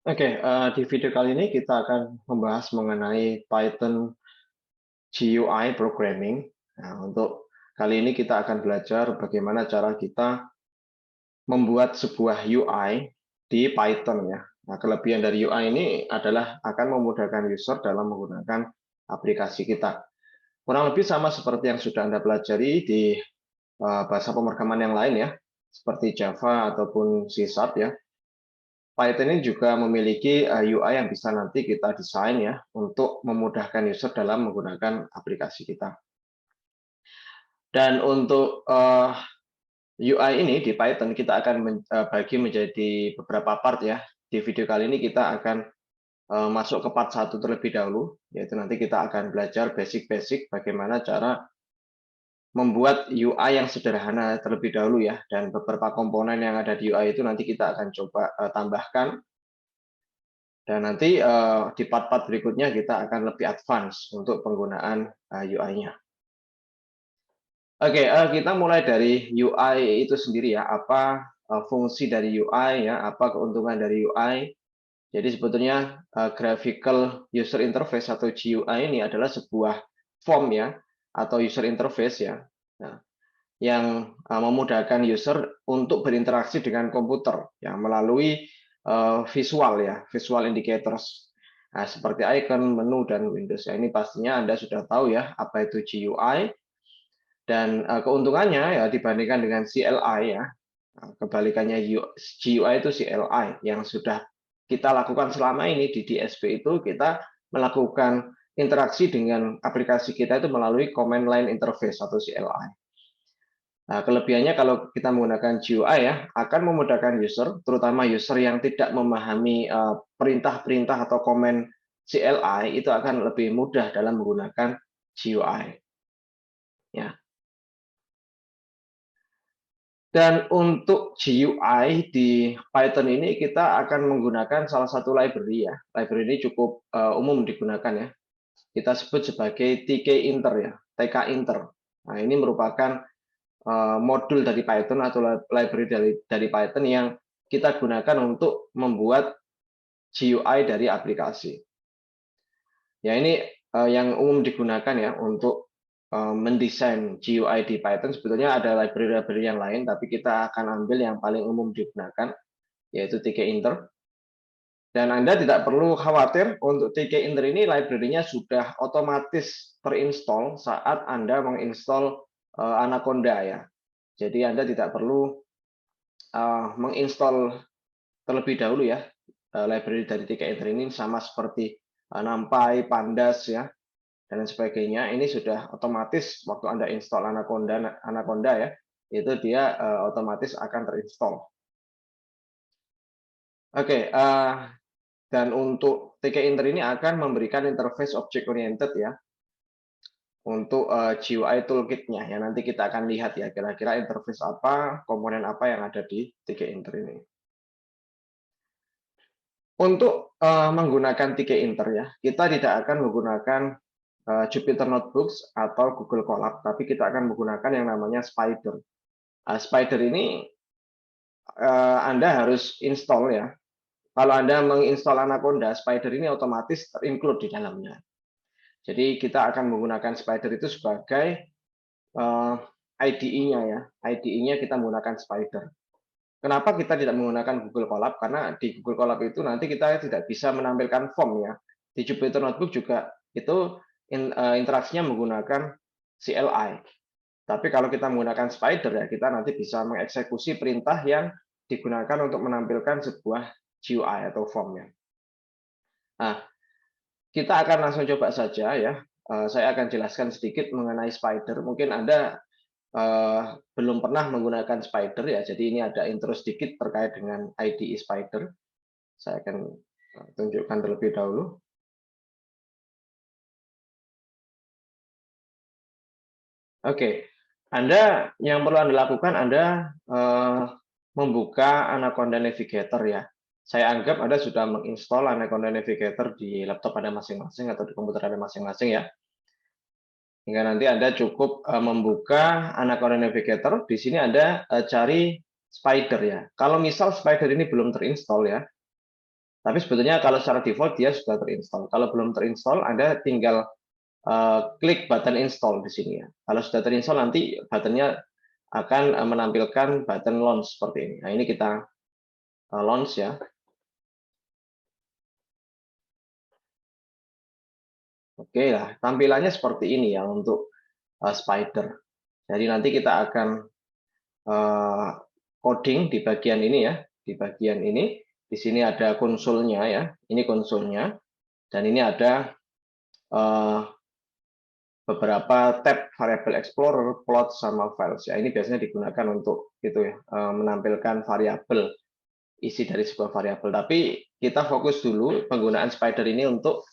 Oke, di video kali ini kita akan membahas mengenai Python GUI programming. Nah, untuk kali ini kita akan belajar bagaimana cara kita membuat sebuah UI di Python ya. Nah, kelebihan dari UI ini adalah akan memudahkan user dalam menggunakan aplikasi kita. Kurang lebih sama seperti yang sudah Anda pelajari di bahasa pemrograman yang lain ya, seperti Java ataupun C# ya. Python ini juga memiliki UI yang bisa nanti kita desain ya untuk memudahkan user dalam menggunakan aplikasi kita. Dan untuk UI ini di Python kita akan bagi menjadi beberapa part ya. Di video kali ini kita akan masuk ke part 1 terlebih dahulu, yaitu nanti kita akan belajar basic-basic bagaimana cara membuat UI yang sederhana terlebih dahulu ya, dan beberapa komponen yang ada di UI itu nanti kita akan coba tambahkan. Dan nanti di part-part berikutnya kita akan lebih advance untuk penggunaan UI-nya. Oke, kita mulai dari UI itu sendiri ya. Apa fungsi dari UI ya? Apa keuntungan dari UI? Jadi sebetulnya graphical user interface atau GUI ini adalah sebuah form ya, atau user interface ya. Nah, yang memudahkan user untuk berinteraksi dengan komputer ya melalui visual ya, visual indicators. Nah, seperti icon, menu dan Windows ya. Ini pastinya Anda sudah tahu ya apa itu GUI dan keuntungannya ya dibandingkan dengan CLI ya. Nah, kebalikannya GUI itu CLI yang sudah kita lakukan selama ini di DSP itu kita melakukan interaksi dengan aplikasi kita itu melalui command line interface atau CLI. Nah, kelebihannya kalau kita menggunakan GUI ya, akan memudahkan user, terutama user yang tidak memahami perintah-perintah atau komen CLI, itu akan lebih mudah dalam menggunakan GUI. Ya. Dan untuk GUI di Python ini kita akan menggunakan salah satu library ya. Library ini cukup umum digunakan ya. Kita sebut sebagai tkinter ya, tkinter. Nah, ini merupakan modul dari Python atau library dari Python yang kita gunakan untuk membuat GUI dari aplikasi. Ya ini yang umum digunakan ya untuk mendesain GUI di Python. Sebetulnya ada library-library yang lain, tapi kita akan ambil yang paling umum digunakan, yaitu tkinter. Dan Anda tidak perlu khawatir, untuk tkinter ini library-nya sudah otomatis terinstall saat Anda menginstall Anaconda ya. Jadi Anda tidak perlu menginstall terlebih dahulu ya library dari tkinter ini sama seperti NumPy, Pandas ya dan sebagainya. Ini sudah otomatis waktu Anda install Anaconda ya, itu dia otomatis akan terinstall. Oke, dan untuk tkinter ini akan memberikan interface object oriented ya untuk GUI toolkit-nya ya. Nanti kita akan lihat ya kira-kira interface apa, komponen apa yang ada di tkinter ini. Untuk menggunakan tkinter ya, kita tidak akan menggunakan Jupyter Notebooks atau Google Colab, tapi kita akan menggunakan yang namanya Spider. Spider ini Anda harus install ya. Kalau Anda menginstall Anaconda, Spider ini otomatis terinclude di dalamnya. Jadi kita akan menggunakan Spider itu sebagai IDE-nya ya. IDE-nya kita menggunakan Spider. Kenapa kita tidak menggunakan Google Colab? Karena di Google Colab itu nanti kita tidak bisa menampilkan form ya. Di Jupyter Notebook juga itu interaksinya menggunakan CLI. Tapi kalau kita menggunakan Spider ya, kita nanti bisa mengeksekusi perintah yang digunakan untuk menampilkan sebuah GUI atau formnya. Nah, kita akan langsung coba saja ya. Saya akan jelaskan sedikit mengenai Spider. Mungkin Anda belum pernah menggunakan Spider ya, jadi ini ada intro sedikit terkait dengan IDE Spider. Saya akan tunjukkan terlebih dahulu. Oke, Anda yang perlu Anda lakukan, Anda membuka Anaconda Navigator ya. Saya anggap Anda sudah menginstall Anaconda Navigator di laptop Anda masing-masing atau di komputer Anda masing-masing ya. Hingga nanti Anda cukup membuka Anaconda Navigator. Di sini Anda cari Spider ya. Kalau misal Spider ini belum terinstall ya, Tapi sebetulnya kalau secara default dia sudah terinstall. Kalau belum terinstall, Anda tinggal klik button install di sini ya. Kalau sudah terinstall nanti buttonnya akan menampilkan button launch seperti ini. Nah, ini kita launch ya. Oke lah, tampilannya seperti ini ya untuk Spider. Jadi nanti kita akan coding di bagian ini ya, di bagian ini. Di sini ada konsolnya ya, ini konsolnya, dan ini ada beberapa tab variable explorer, plot, sama files ya. Ini biasanya digunakan untuk itu ya, menampilkan variabel isi dari sebuah variabel. Tapi kita fokus dulu penggunaan Spider ini untuk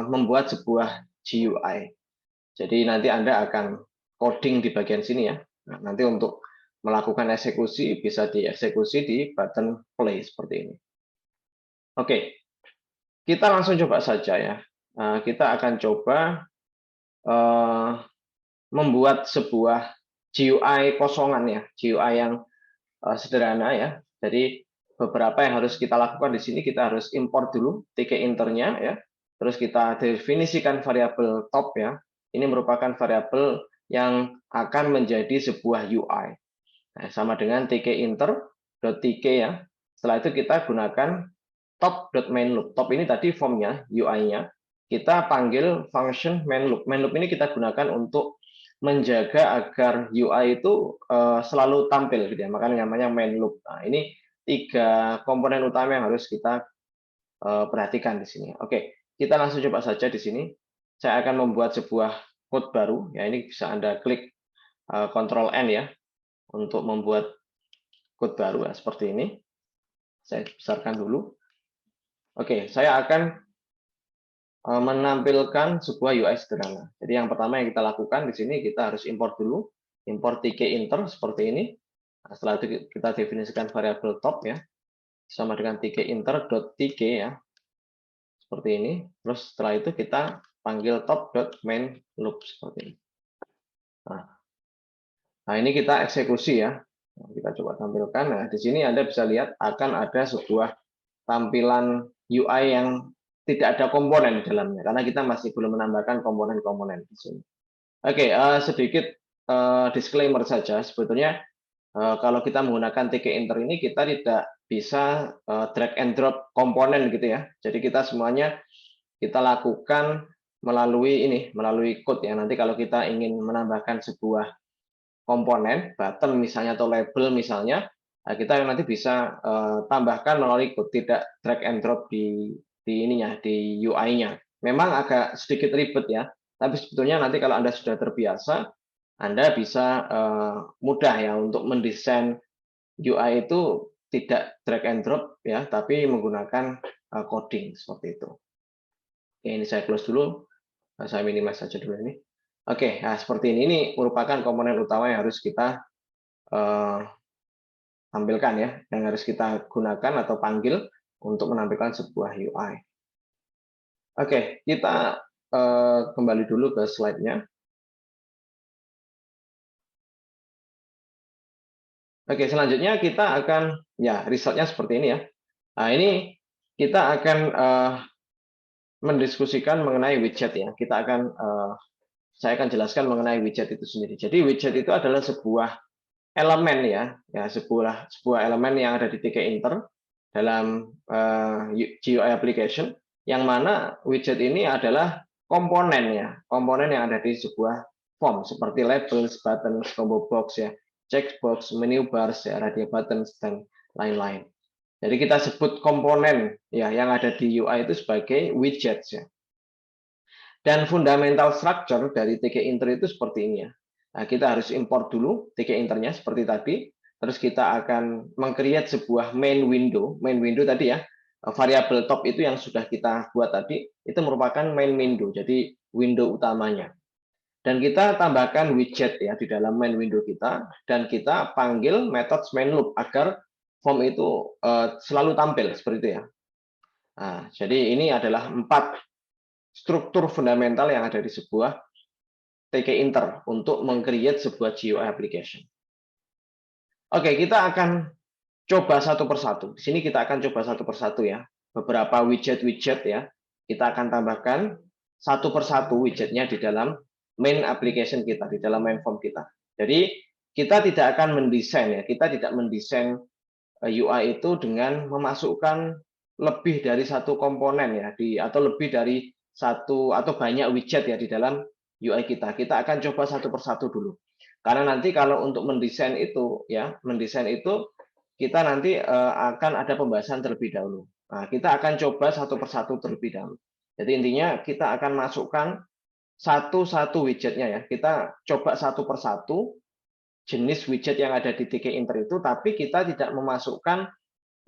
membuat sebuah GUI. Jadi nanti Anda akan coding di bagian sini ya. Nah, nanti untuk melakukan eksekusi bisa dieksekusi di button play seperti ini. Oke, kita langsung coba saja ya. Kita akan coba membuat sebuah GUI kosongan ya, GUI yang sederhana ya. Jadi beberapa yang harus kita lakukan di sini, kita harus import dulu tkinternya ya. Terus kita definisikan variabel top ya. Ini merupakan variabel yang akan menjadi sebuah UI. Nah, sama dengan tkinter.tk ya. Setelah itu kita gunakan top.mainLoop. Top ini tadi formnya, UI-nya. Kita panggil function mainLoop. MainLoop ini kita gunakan untuk menjaga agar UI itu selalu tampil gitu ya. Makanya namanya mainLoop. Nah, ini 3 komponen utama yang harus kita perhatikan di sini. Oke, kita langsung coba saja di sini. Saya akan membuat sebuah code baru. Ya, ini bisa Anda klik Ctrl N ya untuk membuat code baru ya, seperti ini. Saya besarkan dulu. Oke, saya akan menampilkan sebuah UI sederhana. Jadi yang pertama yang kita lakukan di sini kita harus import dulu, import tkinter seperti ini. Nah, setelah itu kita definisikan variabel top ya, sama dengan tkinter.tk ya, seperti ini. Terus setelah itu kita panggil top.mainLoop seperti ini. Nah, ini kita eksekusi ya. Nah, kita coba tampilkan. Nah, di sini Anda bisa lihat akan ada sebuah tampilan UI yang tidak ada komponen di dalamnya karena kita masih belum menambahkan komponen-komponen di sini. Oke, sedikit disclaimer saja. Sebetulnya kalau kita menggunakan tkinter ini kita tidak bisa drag and drop komponen gitu ya. Jadi kita semuanya kita lakukan melalui code ya. Nanti kalau kita ingin menambahkan sebuah komponen, button misalnya atau label misalnya, kita nanti bisa tambahkan melalui code, tidak drag and drop di ininya, di UI-nya. Memang agak sedikit ribet ya, tapi sebetulnya nanti kalau Anda sudah terbiasa, Anda bisa mudah ya untuk mendesain UI itu tidak drag and drop ya, tapi menggunakan coding seperti itu. Oke, ini saya close dulu, saya minimize saja dulu ini. Oke, nah seperti ini. Ini merupakan komponen utama yang harus kita tampilkan ya, yang harus kita gunakan atau panggil untuk menampilkan sebuah UI. Oke, kita kembali dulu ke slide-nya. Oke, selanjutnya kita akan, ya resultnya seperti ini ya. Nah, ini kita akan mendiskusikan mengenai widget ya. Saya akan jelaskan mengenai widget itu sendiri. Jadi widget itu adalah sebuah elemen ya sebuah elemen yang ada di tkinter dalam GUI application, yang mana widget ini adalah komponen yang ada di sebuah form seperti labels, buttons, combo box ya, checkbox, menu bars ya, radio buttons dan lain-lain. Jadi kita sebut komponen ya yang ada di UI itu sebagai widgets ya. Dan fundamental structure dari tkinter itu seperti ini ya. Nah, kita harus import dulu tkinternya seperti tadi. Terus kita akan meng-create sebuah main window. Main window tadi ya, variabel top itu yang sudah kita buat tadi, itu merupakan main window, jadi window utamanya. Dan kita tambahkan widget ya di dalam main window kita, dan kita panggil methods main loop agar form itu selalu tampil seperti itu ya. Nah, jadi ini adalah 4 struktur fundamental yang ada di sebuah tkinter untuk meng-create sebuah GUI application. Oke, kita akan coba satu persatu. Di sini kita akan coba satu persatu ya. Beberapa widget-widget ya. Kita akan tambahkan satu persatu widgetnya di dalam main application kita, di dalam main form kita. Jadi kita tidak akan mendesain ya, kita tidak mendesain UI itu dengan memasukkan lebih dari satu komponen ya, atau lebih dari satu atau banyak widget ya di dalam UI kita. Kita akan coba satu persatu dulu. Karena nanti kalau untuk mendesain itu ya, mendesain itu kita nanti akan ada pembahasan terlebih dahulu. Nah, kita akan coba satu persatu terlebih dahulu. Jadi intinya kita akan masukkan satu-satu widgetnya ya. Kita coba satu persatu jenis widget yang ada di TK Inter itu, tapi kita tidak memasukkan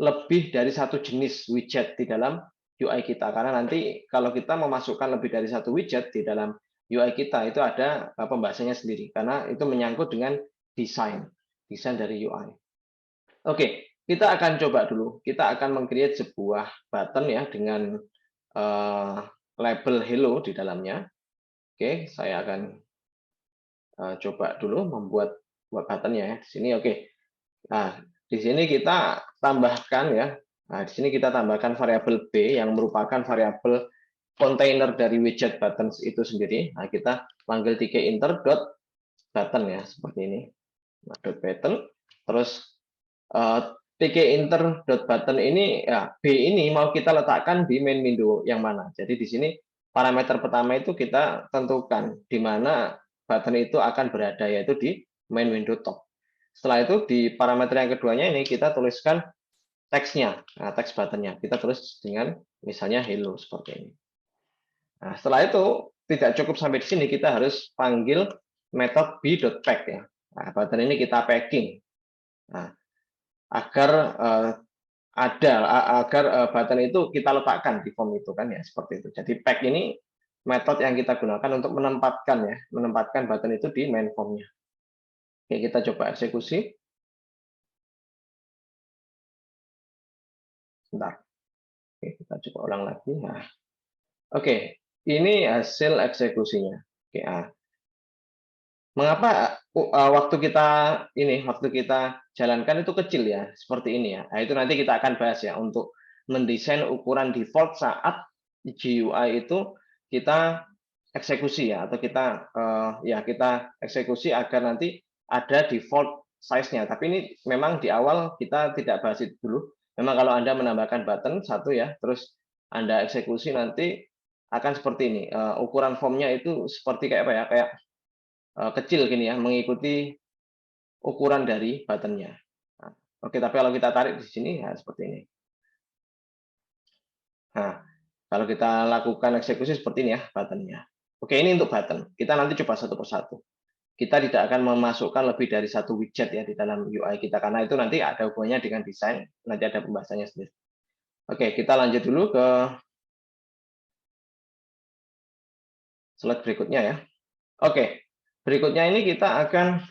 lebih dari satu jenis widget di dalam UI kita. Karena nanti kalau kita memasukkan lebih dari satu widget di dalam UI kita, itu ada pembahasannya sendiri. Karena itu menyangkut dengan desain dari UI. Oke, kita akan coba dulu. Kita akan meng-create sebuah button ya dengan label hello di dalamnya. Oke, saya akan coba dulu membuat buttonnya ya. Di sini oke. Nah, di sini kita tambahkan ya. Nah, di sini kita tambahkan variabel B yang merupakan variabel kontainer dari widget buttons itu sendiri. Nah, kita panggil tkinter.button ya, seperti ini. Nah, .button. Terus tkinter.button ini ya, B ini mau kita letakkan di main window yang mana. Jadi di sini parameter pertama itu kita tentukan di mana button itu akan berada, yaitu di main window top. Setelah itu di parameter yang keduanya ini kita tuliskan teksnya, nah, teks buttonnya kita tulis dengan misalnya hello seperti ini. Nah, setelah itu tidak cukup sampai di sini, kita harus panggil metode b.pack ya. Nah, button ini kita packing. Nah, agar button itu kita letakkan di form itu kan ya, seperti itu. Jadi pack ini metode yang kita gunakan untuk menempatkan button itu di main formnya. Oke, kita coba eksekusi. Sebentar. Oke, kita coba ulang lagi. Nah, oke, ini hasil eksekusinya. Oke, mengapa waktu kita jalankan itu kecil ya, seperti ini ya. Nah, itu nanti kita akan bahas ya untuk mendesain ukuran default saat GUI itu kita eksekusi ya, atau kita eksekusi agar nanti ada default size-nya. Tapi ini memang di awal kita tidak bahas itu dulu. Memang kalau Anda menambahkan button satu ya, terus Anda eksekusi nanti akan seperti ini. Ukuran formnya itu seperti kayak apa ya? Kayak kecil gini ya, mengikuti ukuran dari buttonnya. Nah, oke, tapi kalau kita tarik di sini ya seperti ini. Nah, kalau kita lakukan eksekusi seperti ini ya buttonnya. Oke, ini untuk button. Kita nanti coba satu persatu. Kita tidak akan memasukkan lebih dari satu widget ya di dalam UI kita, karena itu nanti ada hubungannya dengan desain, nanti ada pembahasannya sendiri. Oke, kita lanjut dulu ke slide berikutnya ya. Oke, berikutnya ini kita akan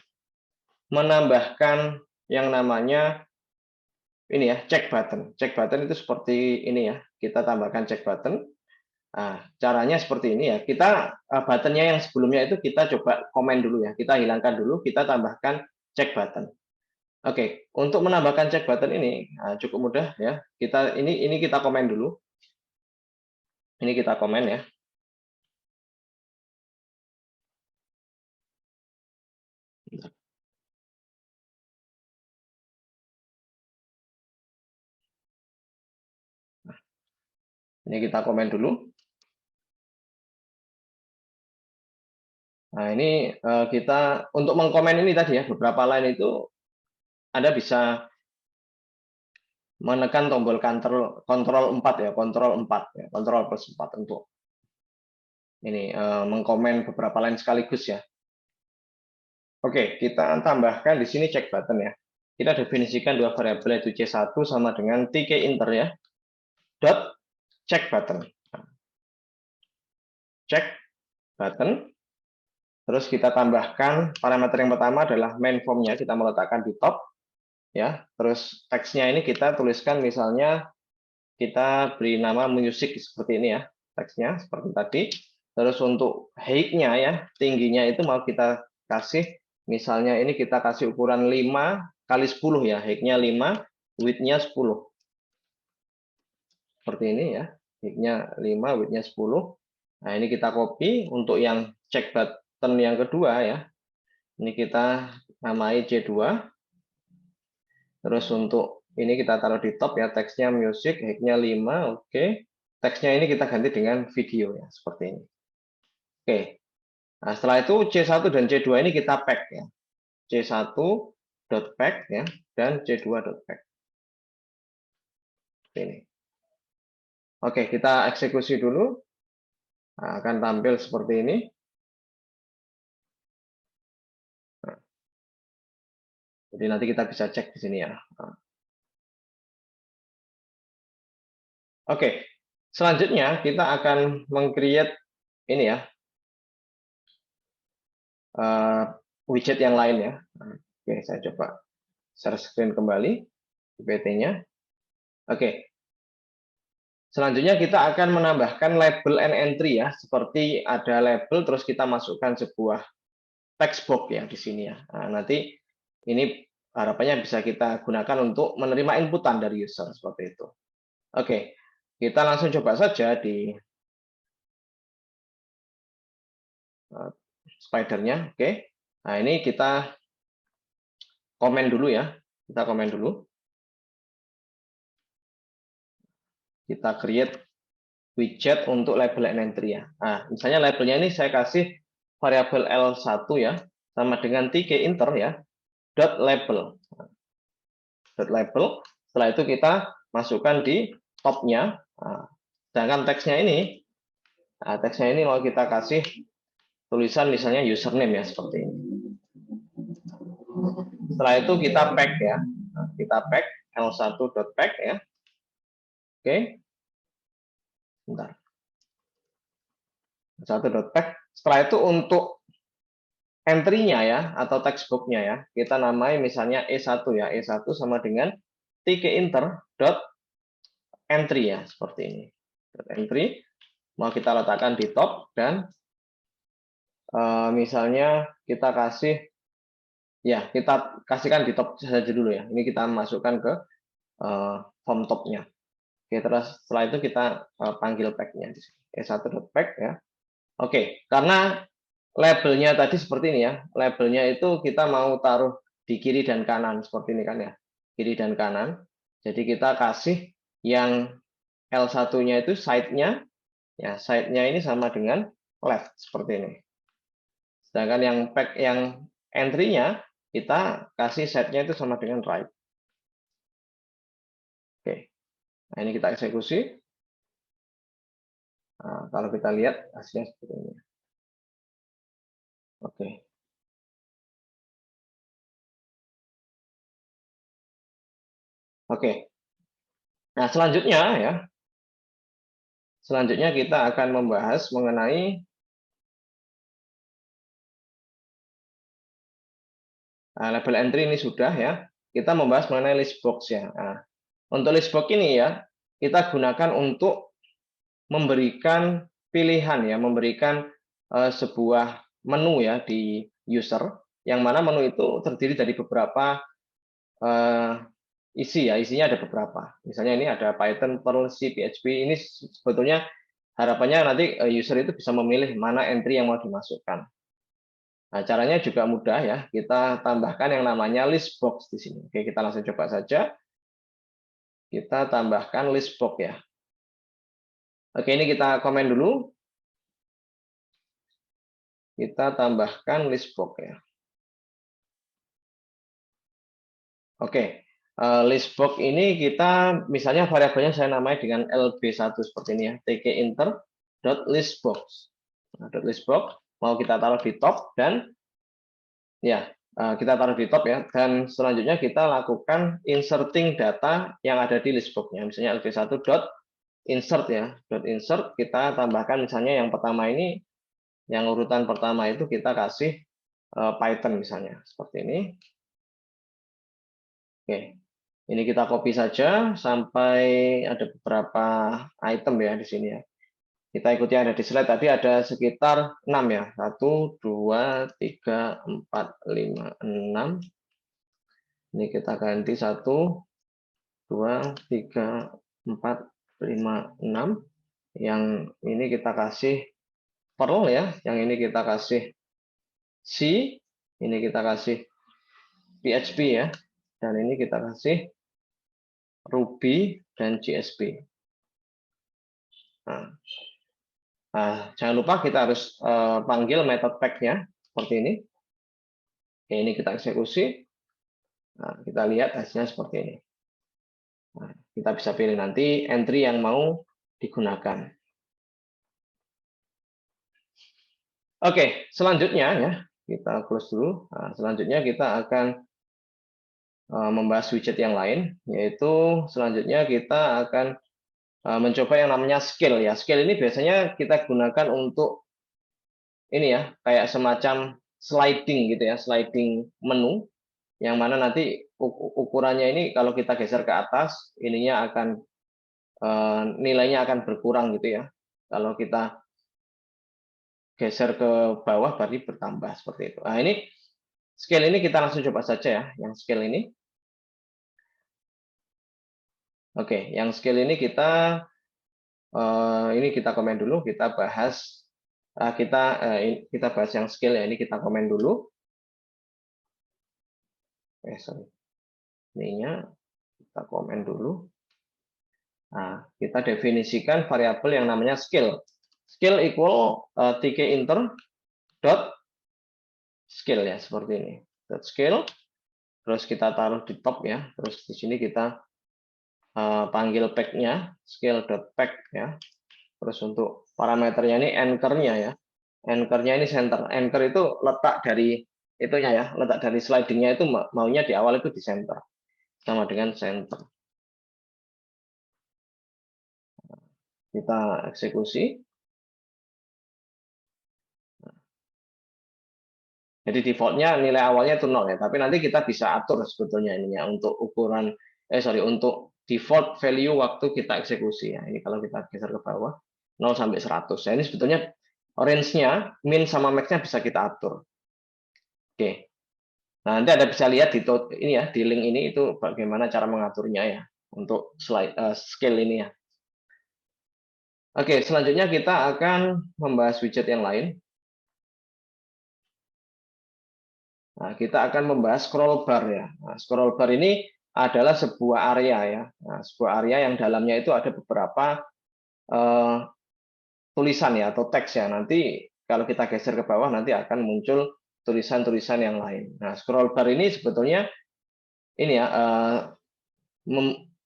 menambahkan yang namanya ini ya, check button. Check button itu seperti ini ya. Kita tambahkan check button. Nah, caranya seperti ini ya. Kita buttonnya yang sebelumnya itu kita coba komen dulu ya. Kita hilangkan dulu, kita tambahkan check button. Oke, untuk menambahkan check button ini cukup mudah ya. Ini kita komen dulu. Ini kita komen ya. Ini kita komen dulu. Nah, ini kita untuk mengkomen ini tadi ya, beberapa line itu Anda bisa menekan tombol kontrol 4 ya, kontrol 4 ya, kontrol plus 4 untuk ini mengkomen beberapa line sekaligus ya. Oke, kita tambahkan di sini check button ya. Kita definisikan dua variabel yaitu C1 sama dengan tkinter ya. Dot check button. Check button. Terus kita tambahkan parameter yang pertama adalah main formnya, kita meletakkan di top ya. Terus teksnya ini kita tuliskan misalnya kita beri nama music seperti ini ya, teksnya seperti tadi. Terus untuk height-nya ya, tingginya itu mau kita kasih misalnya ini kita kasih ukuran 5 kali 10 ya, height-nya 5, width-nya 10. Seperti ini ya. Height-nya 5, width-nya 10. Nah, ini kita copy untuk yang check button yang kedua ya. Ini kita namai C2. Terus untuk ini kita taruh di top ya, teksnya music, height-nya 5, oke. Teksnya ini kita ganti dengan video ya, seperti ini. Oke. Nah, setelah itu C1 dan C2 ini kita pack ya. C1.pack ya dan C2.pack. Ini. Oke, kita eksekusi dulu. Nah, akan tampil seperti ini. Nah, jadi nanti kita bisa cek di sini ya. Nah. Oke, selanjutnya kita akan meng-create ini ya, widget yang lain ya. Nah, oke, saya coba share screen kembali PPT-nya. Oke, selanjutnya kita akan menambahkan label and entry ya, seperti ada label terus kita masukkan sebuah text box ya di sini ya. Nah, nanti ini harapannya bisa kita gunakan untuk menerima inputan dari user seperti itu. Oke, kita langsung coba saja di spidernya. Oke, nah ini kita komen dulu ya. Kita komen dulu. Kita create widget untuk label and entry ya. Nah, misalnya labelnya ini saya kasih variabel L1 ya, sama dengan tkinter ya, dot label. Dot label. Setelah itu kita masukkan di topnya. Nah, sedangkan teksnya ini mau kita kasih tulisan misalnya username ya, seperti ini. Setelah itu kita pack ya. Nah, kita pack L1.pack ya. Oke. Bentar. L1.pack. Setelah itu untuk entry-nya ya, atau textbook-nya ya, kita namai misalnya E1 ya. E1 sama dengan tkinter dot entry ya, seperti ini. Dot entry. Mau kita letakkan di top dan misalnya kita kasih ya, kita kasihkan di top saja dulu ya. Ini kita masukkan ke form top-nya. Oke, terus setelah itu kita panggil pack-nya di sini. E1.pack ya. Oke, karena labelnya tadi seperti ini ya. Labelnya itu kita mau taruh di kiri dan kanan seperti ini kan ya. Kiri dan kanan. Jadi kita kasih yang L1-nya itu side-nya ya, side-nya ini sama dengan left seperti ini. Sedangkan yang pack yang entry-nya kita kasih side-nya itu sama dengan right. Oke. Nah, ini kita eksekusi. Nah, kalau kita lihat hasilnya seperti ini. Oke. Oke. Nah, selanjutnya kita akan membahas mengenai label entry ini sudah ya. Kita membahas mengenai list box ya. Nah, untuk list box ini ya, kita gunakan untuk memberikan pilihan ya, memberikan sebuah menu ya di user, yang mana menu itu terdiri dari beberapa isi ya, isinya ada beberapa. Misalnya ini ada Python, Perl, C, PHP. Ini sebetulnya harapannya nanti user itu bisa memilih mana entry yang mau dimasukkan. Nah, caranya juga mudah ya. Kita tambahkan yang namanya list box di sini. Oke, kita langsung coba saja. Kita tambahkan list box ya. Oke, ini kita komen dulu. Kita tambahkan list box ya. Oke, list box ini kita misalnya variabelnya saya namai dengan lb1 seperti ini ya, tkinter.listbox. Nah, .listbox mau kita taruh di top dan ya kita taruh di top ya, dan selanjutnya kita lakukan inserting data yang ada di listbox-nya. Misalnya lb1.insert ya, .insert kita tambahkan misalnya yang pertama ini, yang urutan pertama itu kita kasih Python misalnya seperti ini. Oke, ini kita copy saja sampai ada beberapa item ya di sini ya. Kita ikuti yang ada di slide tadi, ada sekitar 6 ya. 1, 2, 3, 4, 5, 6. Ini kita ganti 1, 2, 3, 4, 5, 6. Yang ini kita kasih Perl ya, yang ini kita kasih C, ini kita kasih PHP ya, dan ini kita kasih Ruby dan JSP. Nah, jangan lupa kita harus panggil method pack-nya seperti ini. Oke, ini kita eksekusi. Nah, kita lihat hasilnya seperti ini. Nah, kita bisa pilih nanti entry yang mau digunakan. Oke, selanjutnya ya, kita close dulu. Nah, selanjutnya kita akan membahas widget yang lain, yaitu selanjutnya kita akan mencoba yang namanya scale ya. Scale ini biasanya kita gunakan untuk ini ya, kayak semacam sliding gitu ya, sliding menu, yang mana nanti ukurannya ini kalau kita geser ke atas, ininya akan nilainya akan berkurang gitu ya. Kalau kita geser ke bawah berarti bertambah seperti itu. Nah, ini scale ini kita langsung coba saja ya, yang scale ini. Oke, yang scale ini kita komen dulu, kita bahas kita bahas yang scale ya, ini kita komen dulu. Sorry. Ininya kita komen dulu. Nah, kita definisikan variabel yang namanya scale. Scale equal tkinter dot scale ya, seperti ini. Dot scale, terus kita taruh di top ya, terus di sini kita panggil pack-nya, scale.pack ya. Terus untuk parameternya ini anchor-nya ya. Anchor-nya ini center. Anchor itu letak dari itunya ya, letak dari sliding-nya itu maunya di awal itu di center. Sama dengan center. Kita eksekusi. Jadi defaultnya nilai awalnya itu 0 ya, tapi nanti kita bisa atur sebetulnya ininya untuk ukuran untuk default value waktu kita eksekusi ya. Ini kalau kita geser ke bawah 0 sampai 100. Ya, ini sebetulnya range-nya min sama max-nya bisa kita atur. Oke. Nah, nanti Anda bisa lihat di ini ya, di link ini itu bagaimana cara mengaturnya ya untuk scale ini ya. Oke, selanjutnya kita akan membahas widget yang lain. Nah, kita akan membahas scroll bar ya. Nah, scroll bar ini adalah sebuah area ya. Nah, sebuah area yang dalamnya itu ada beberapa tulisan ya atau teks ya. Nanti kalau kita geser ke bawah nanti akan muncul tulisan-tulisan yang lain. Nah, scroll bar ini sebetulnya ini ya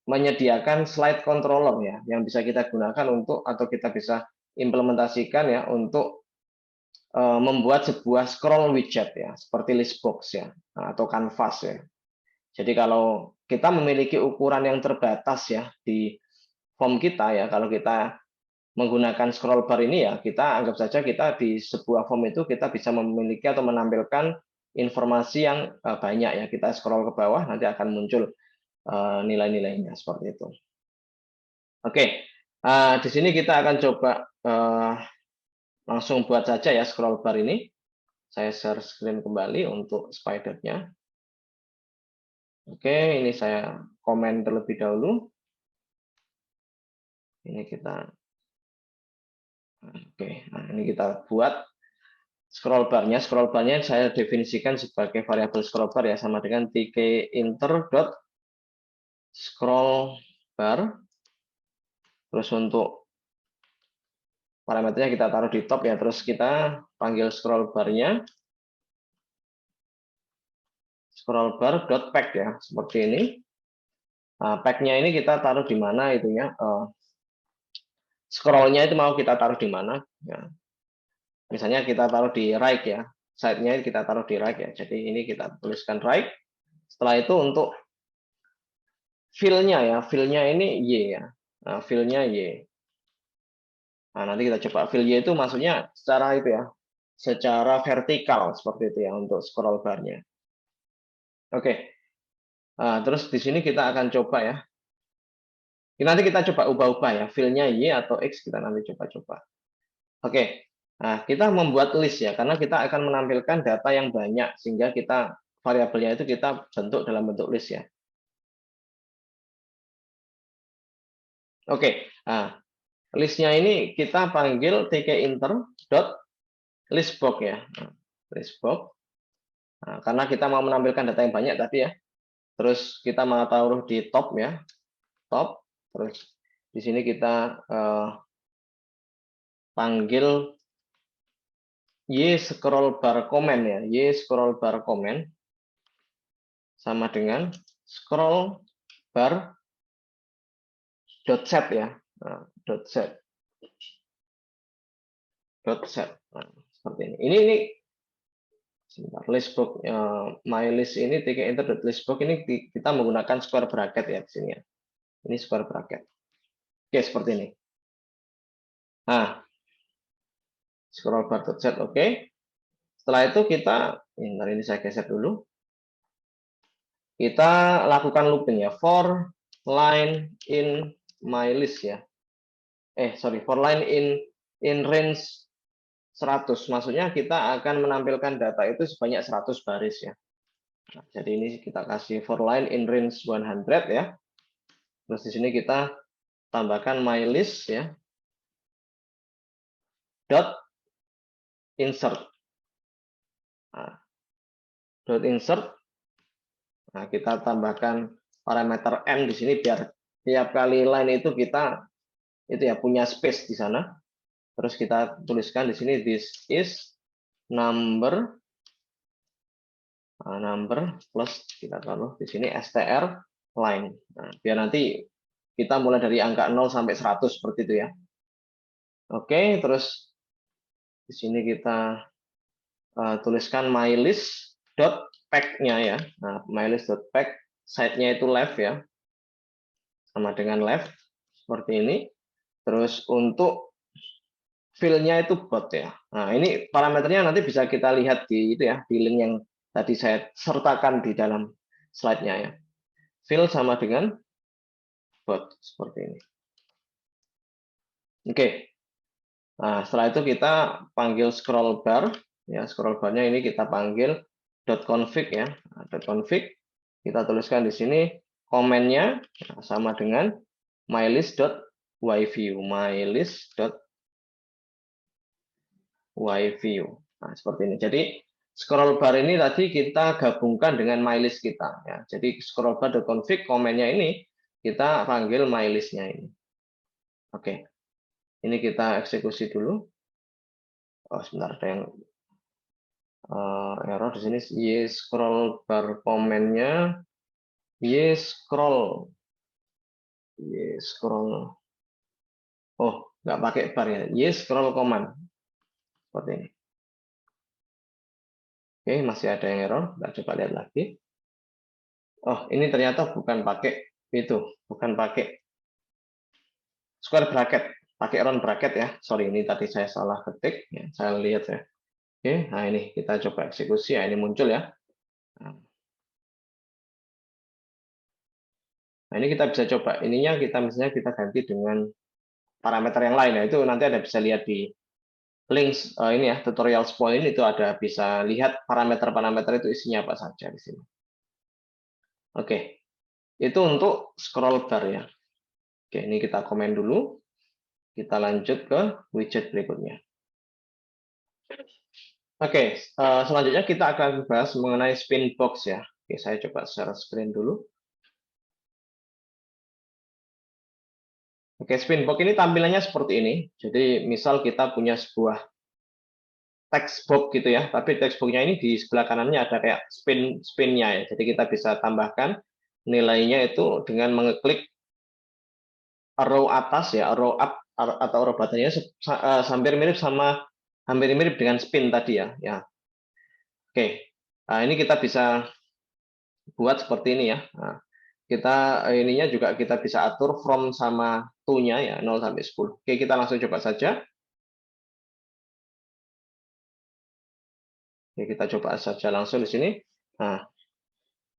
menyediakan slide controller ya yang bisa kita gunakan untuk atau kita bisa implementasikan ya untuk membuat sebuah scroll widget ya seperti list box ya atau canvas ya. Jadi kalau kita memiliki ukuran yang terbatas ya di form kita ya, kalau kita menggunakan scroll bar ini ya, kita anggap saja kita di sebuah form itu kita bisa memiliki atau menampilkan informasi yang banyak ya. Kita scroll ke bawah nanti akan muncul nilai-nilainya seperti itu. Oke, di sini kita akan coba langsung buat saja ya scroll bar ini. Saya share screen kembali untuk spider-nya. Oke, ini saya komen terlebih dahulu. Ini kita, oke, nah ini kita buat scroll bar-nya. Scroll bar-nya saya definisikan sebagai variabel scroll bar ya, sama dengan tkinter dot scroll bar. Terus untuk parameternya kita taruh di top ya, terus kita panggil scroll bar-nya. Scroll bar dot pack ya, seperti ini. Nah, pack-nya ini kita taruh di mana itunya? Scroll-nya itu mau kita taruh di mana? Ya. Misalnya kita taruh di right ya, side-nya kita taruh di right ya. Jadi ini kita tuliskan right. Setelah itu untuk fill-nya ya, fill-nya ini Y ya. Nah, fill-nya Y. Nah, nanti kita coba fill Y itu maksudnya secara itu ya, secara vertikal seperti itu ya untuk scroll bar-nya. Oke. Nah, terus di sini kita akan coba ya. Nanti kita coba ubah-ubah ya, fill-nya Y atau X kita nanti coba-coba. Oke. Nah, kita membuat list ya, karena kita akan menampilkan data yang banyak, sehingga kita variabelnya itu kita bentuk dalam bentuk list ya. Oke, nah, listnya ini kita panggil tkinter.listbox ya. Nah, listbox. Nah, karena kita mau menampilkan data yang banyak tadi ya. Terus kita mau taruh di top ya, top. Terus di sini kita panggil y scroll bar comment ya, y scroll bar comment sama dengan scroll bar dot set ya, nah, dot set, dot set. Nah, seperti ini. Ini sebentar, listbox my list ini tkinter.listbox ini kita menggunakan square bracket ya di sini ya. Ini square bracket. Oke, seperti ini. Nah, scroll bar dot set, oke. Setelah itu kita, ini saya geser dulu. Kita lakukan looping ya, for line in my list ya. For line in range 100. Maksudnya kita akan menampilkan data itu sebanyak 100 baris ya. Nah, jadi ini kita kasih for line in range 100 ya. Terus di sini kita tambahkan my list ya. Dot insert. Nah, dot insert. Nah, kita tambahkan parameter n di sini biar tiap kali line itu kita itu ya punya space di sana. Terus kita tuliskan di sini this is number plus kita taruh di sini str line. Nah, biar nanti kita mulai dari angka 0 sampai 100 seperti itu ya. Oke, terus di sini kita tuliskan mylist dot pack-nya ya. Nah, mylist dot pack side-nya itu left ya. Sama dengan left seperti ini. Terus untuk fill-nya itu bot ya. Nah, ini parameternya nanti bisa kita lihat di itu ya, di link yang tadi saya sertakan di dalam slide-nya ya. Fill sama dengan bot seperti ini. Oke. Nah, setelah itu kita panggil scroll bar ya, scroll bar-nya ini kita panggil .config ya. Nah, .config kita tuliskan di sini komennya sama dengan mylist.yview, mylist.yview. Nah, seperti ini. Jadi scroll bar ini tadi kita gabungkan dengan mylist kita ya. Jadi scroll bar.config komennya ini kita panggil mylist-nya ini. Oke. Ini kita eksekusi dulu. Oh, sebentar ada yang error di sini. Y scroll bar komennya y scroll. Oh, nggak pakai bar ya. Y scroll command seperti ini. Oke, masih ada yang error. Kita coba lihat lagi. Oh, ini ternyata bukan pakai itu, bukan pakai square bracket, pakai round bracket ya. Sorry, ini tadi saya salah ketik. Ya, saya lihat ya. Oke, nah ini kita coba eksekusi. Ya, ini muncul ya. Nah, ini kita bisa coba. Ininya kita misalnya kita ganti dengan parameter yang lain. Nah, itu nanti Anda bisa lihat di links ini ya, tutorial spoil ini itu ada bisa lihat parameter-parameter itu isinya apa saja di sini. Oke. Itu untuk scroll bar ya. Oke, ini kita komen dulu. Kita lanjut ke widget berikutnya. Oke, selanjutnya kita akan bahas mengenai spin box ya. Oke, saya coba share screen dulu. Oke, spin box ini tampilannya seperti ini. Jadi, misal kita punya sebuah text box gitu ya, tapi text box-nya ini di sebelah kanannya ada kayak spin-nya ya. Jadi kita bisa tambahkan nilainya itu dengan mengeklik arrow atas ya, arrow up atau arrow button-nya hampir mirip dengan spin tadi ya. Oke. Nah, ini kita bisa buat seperti ini ya. Nah, kita ininya juga kita bisa atur from sama to-nya ya, 0 sampai 10. Oke, kita langsung coba saja. Oke, kita coba saja langsung di sini. Nah,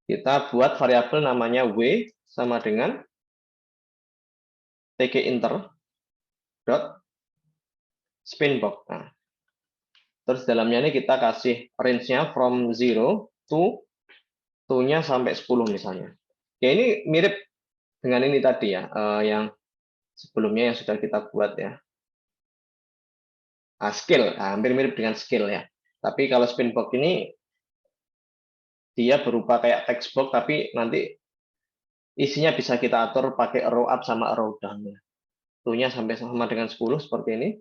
kita buat variabel namanya w sama dengan tkinter dot spinbox. Nah, terus dalamnya ini kita kasih range-nya from 0 to-nya sampai 10 misalnya. Ya, ini mirip dengan ini tadi ya, yang sebelumnya yang sudah kita buat ya. Skill, hampir mirip dengan skill ya. Tapi kalau Spinbox ini dia berupa kayak text box, tapi nanti isinya bisa kita atur pakai row up sama row down. Tuh-nya sampai sama dengan 10 seperti ini.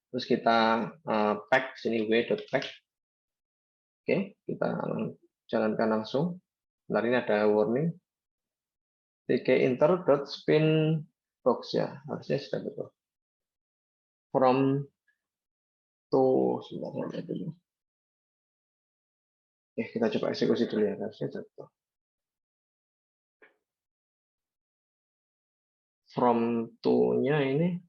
Terus kita pack sini w.pack. Oke, kita jalankan langsung. Bentar, ini ada warning. tkinter.spinbox ya, harusnya sudah betul. From to, sebentar dulu. Kita coba eksekusi dulu ya, harusnya betul. From to-nya ini,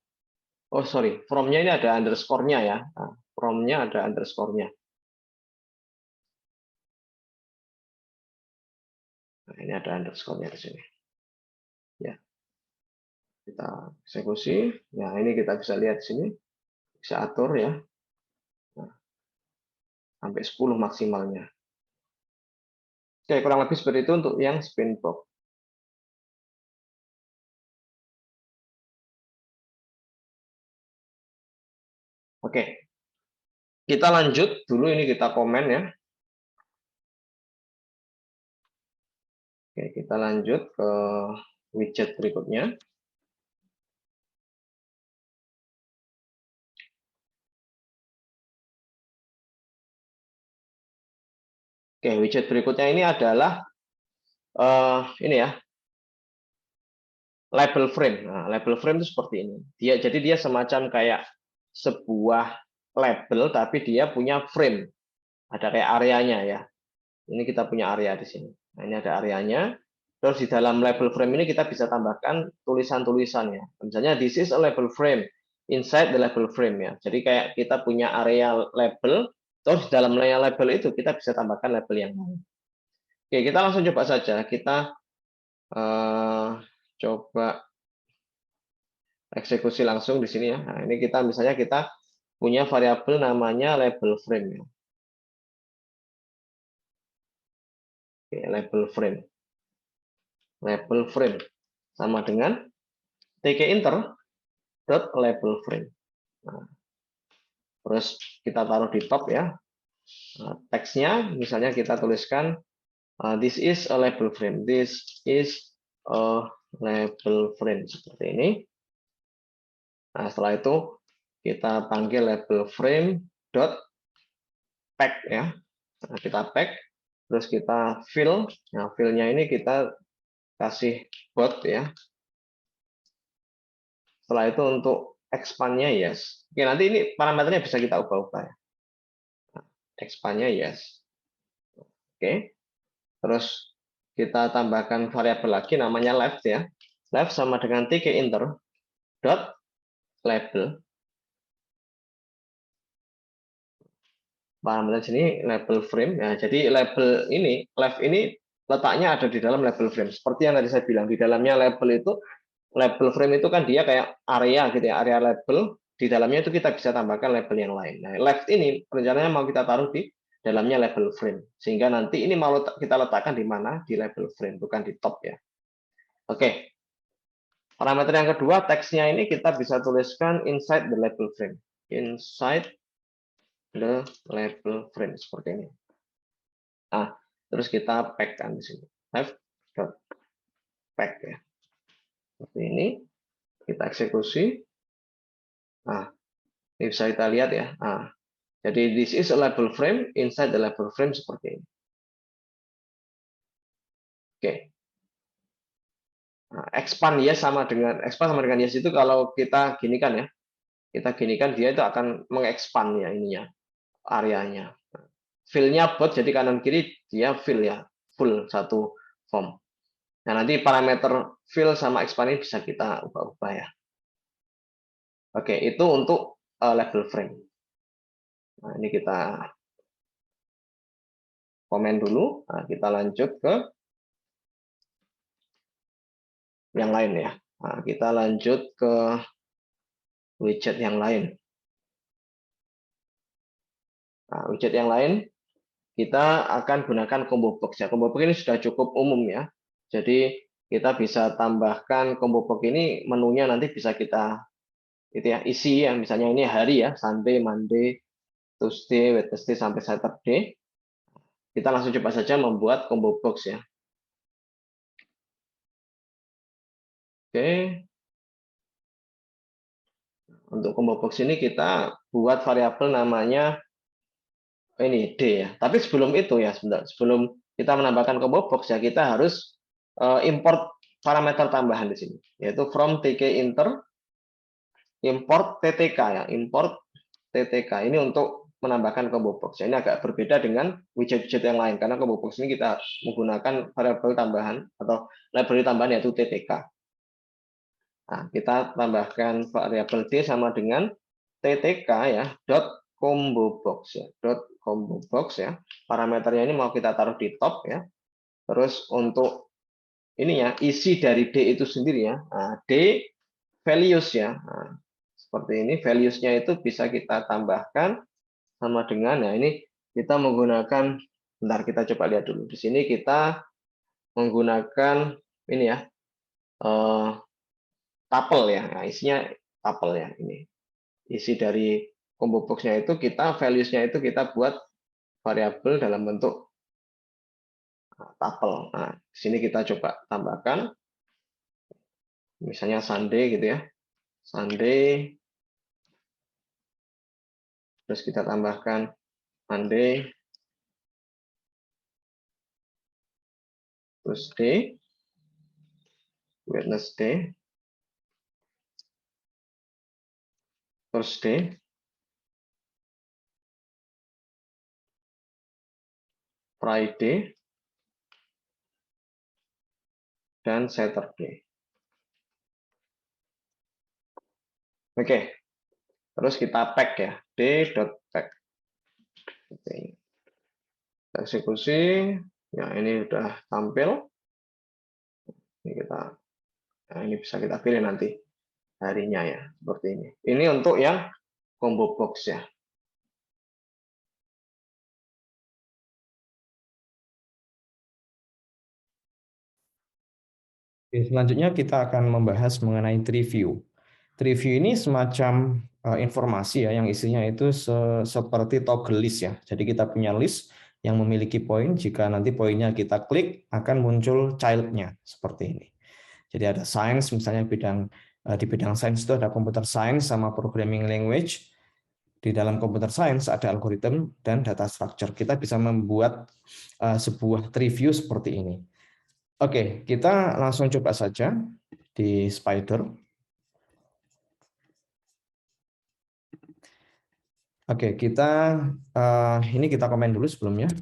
oh sorry, from-nya ini ada underscore-nya ya. Nah, from-nya ada underscore-nya. Nah, ini ada underscore-nya di sini. Ya, kita eksekusi. Nah, ini kita bisa lihat di sini, bisa atur ya. Nah, sampai 10 maksimalnya. Oke, kurang lebih seperti itu untuk yang Spinbox. Oke, kita lanjut dulu, ini kita komen ya. Oke, kita lanjut ke widget berikutnya. Oke, widget berikutnya ini adalah ini ya, label frame. Nah, label frame itu seperti ini. Jadi dia semacam kayak sebuah label, tapi dia punya frame. Ada kayak areanya ya. Ini kita punya area di sini. Nah, ini ada areanya. Terus di dalam label frame ini kita bisa tambahkan tulisan-tulisannya. Misalnya this is a label frame inside the label frame ya. Jadi kayak kita punya area label, terus di dalam area label itu kita bisa tambahkan label yang lain. Oke, kita langsung coba saja. Kita coba eksekusi langsung di sini ya. Nah, ini kita misalnya kita punya variabel namanya label frame ya. Oke, label frame. Label frame sama dengan tkinter dot label frame. Nah, terus kita taruh di top ya. Nah, teksnya misalnya kita tuliskan this is a label frame. This is a label frame seperti ini. Nah, setelah itu kita panggil label frame dot pack ya. Nah, kita pack, terus kita fill. Nah, fill-nya ini kita kasih bot ya. Setelah itu untuk expand-nya yes. Oke, nanti ini parameternya bisa kita ubah-ubah ya. Expand-nya yes. Oke. Terus kita tambahkan variabel lagi namanya left ya. Left sama dengan tkinter dot label. Parameter sini label frame ya. Jadi label ini, left ini letaknya ada di dalam label frame. Seperti yang tadi saya bilang, di dalamnya label itu, label frame itu kan dia kayak area gitu ya, area label. Di dalamnya itu kita bisa tambahkan label yang lain. Nah, left ini rencananya mau kita taruh di dalamnya label frame. Sehingga nanti ini mau kita letakkan di mana? Di label frame, bukan di top ya. Oke. Parameter yang kedua, teksnya ini kita bisa tuliskan inside the label frame. Inside the label frame, seperti ini. Nah, terus kita pack kan di sini. Pack ya. Seperti ini. Kita eksekusi. Nah, ini bisa kita lihat ya. Nah, jadi this is a label frame, inside the label frame seperti ini. Oke. Nah, expand yes sama dengan yes itu kalau kita ginikan ya. Kita ginikan dia itu akan mengexpand ya ininya, areanya. Fill-nya bot jadi kanan kiri dia fill ya, full satu form. Nah, nanti parameter fill sama expand ini bisa kita ubah-ubah ya. Oke, itu untuk label frame. Nah, ini kita komen dulu. Nah, kita lanjut ke yang lain ya. Nah, kita lanjut ke widget yang lain. Nah, widget yang lain kita akan gunakan combo box ya. Combo box ini sudah cukup umum ya. Jadi kita bisa tambahkan combo box ini, menunya nanti bisa kita isi ya, misalnya ini hari ya, Sunday, Monday, Tuesday, Wednesday sampai Saturday. Kita langsung coba saja membuat combo box ya. Oke. Untuk combo box ini kita buat variabel namanya ini D ya. Tapi sebelum itu ya, sebentar. Sebelum kita menambahkan combo box ya, kita harus import parameter tambahan di sini, yaitu from tkinter import ttk ya, import ttk ini untuk menambahkan combo box. Ini agak berbeda dengan widget-widget yang lain karena combo box ini kita menggunakan variabel tambahan atau library tambahan yaitu ttk. Nah, kita tambahkan variabel d sama dengan ttk ya, dot combo box ya, dot combo box ya. Parameternya ini mau kita taruh di top ya. Terus untuk ini ya, isi dari d itu sendiri ya. Nah, d values ya. Nah, seperti ini, values-nya itu bisa kita tambahkan sama dengan, ya ini kita menggunakan, bentar kita coba lihat dulu. Di sini kita menggunakan ini ya, tuple ya. Nah, isinya tuple ya ini. Isi dari combo box-nya itu kita, values-nya itu kita buat variabel dalam bentuk tuple. Nah, di sini kita coba tambahkan, misalnya Sunday gitu ya. Sunday, terus kita tambahkan Monday, Tuesday, Wednesday, Thursday, Friday, dan Saturday. Oke, terus kita pack ya, d.pack. Oke. Eksekusi, ya ini udah tampil. Ini ini bisa kita pilih nanti harinya ya, seperti ini. Ini untuk yang combo box ya. Oke, selanjutnya kita akan membahas mengenai tree view. Tree view ini semacam informasi ya yang isinya itu seperti toggle list ya. Jadi kita punya list yang memiliki poin, jika nanti poinnya kita klik akan muncul child-nya seperti ini. Jadi ada science misalnya di bidang science itu ada computer science sama programming language. Di dalam computer science ada algoritma dan data structure. Kita bisa membuat sebuah tree view seperti ini. Oke, kita langsung coba saja di Spider. Oke, ini kita komen dulu sebelumnya.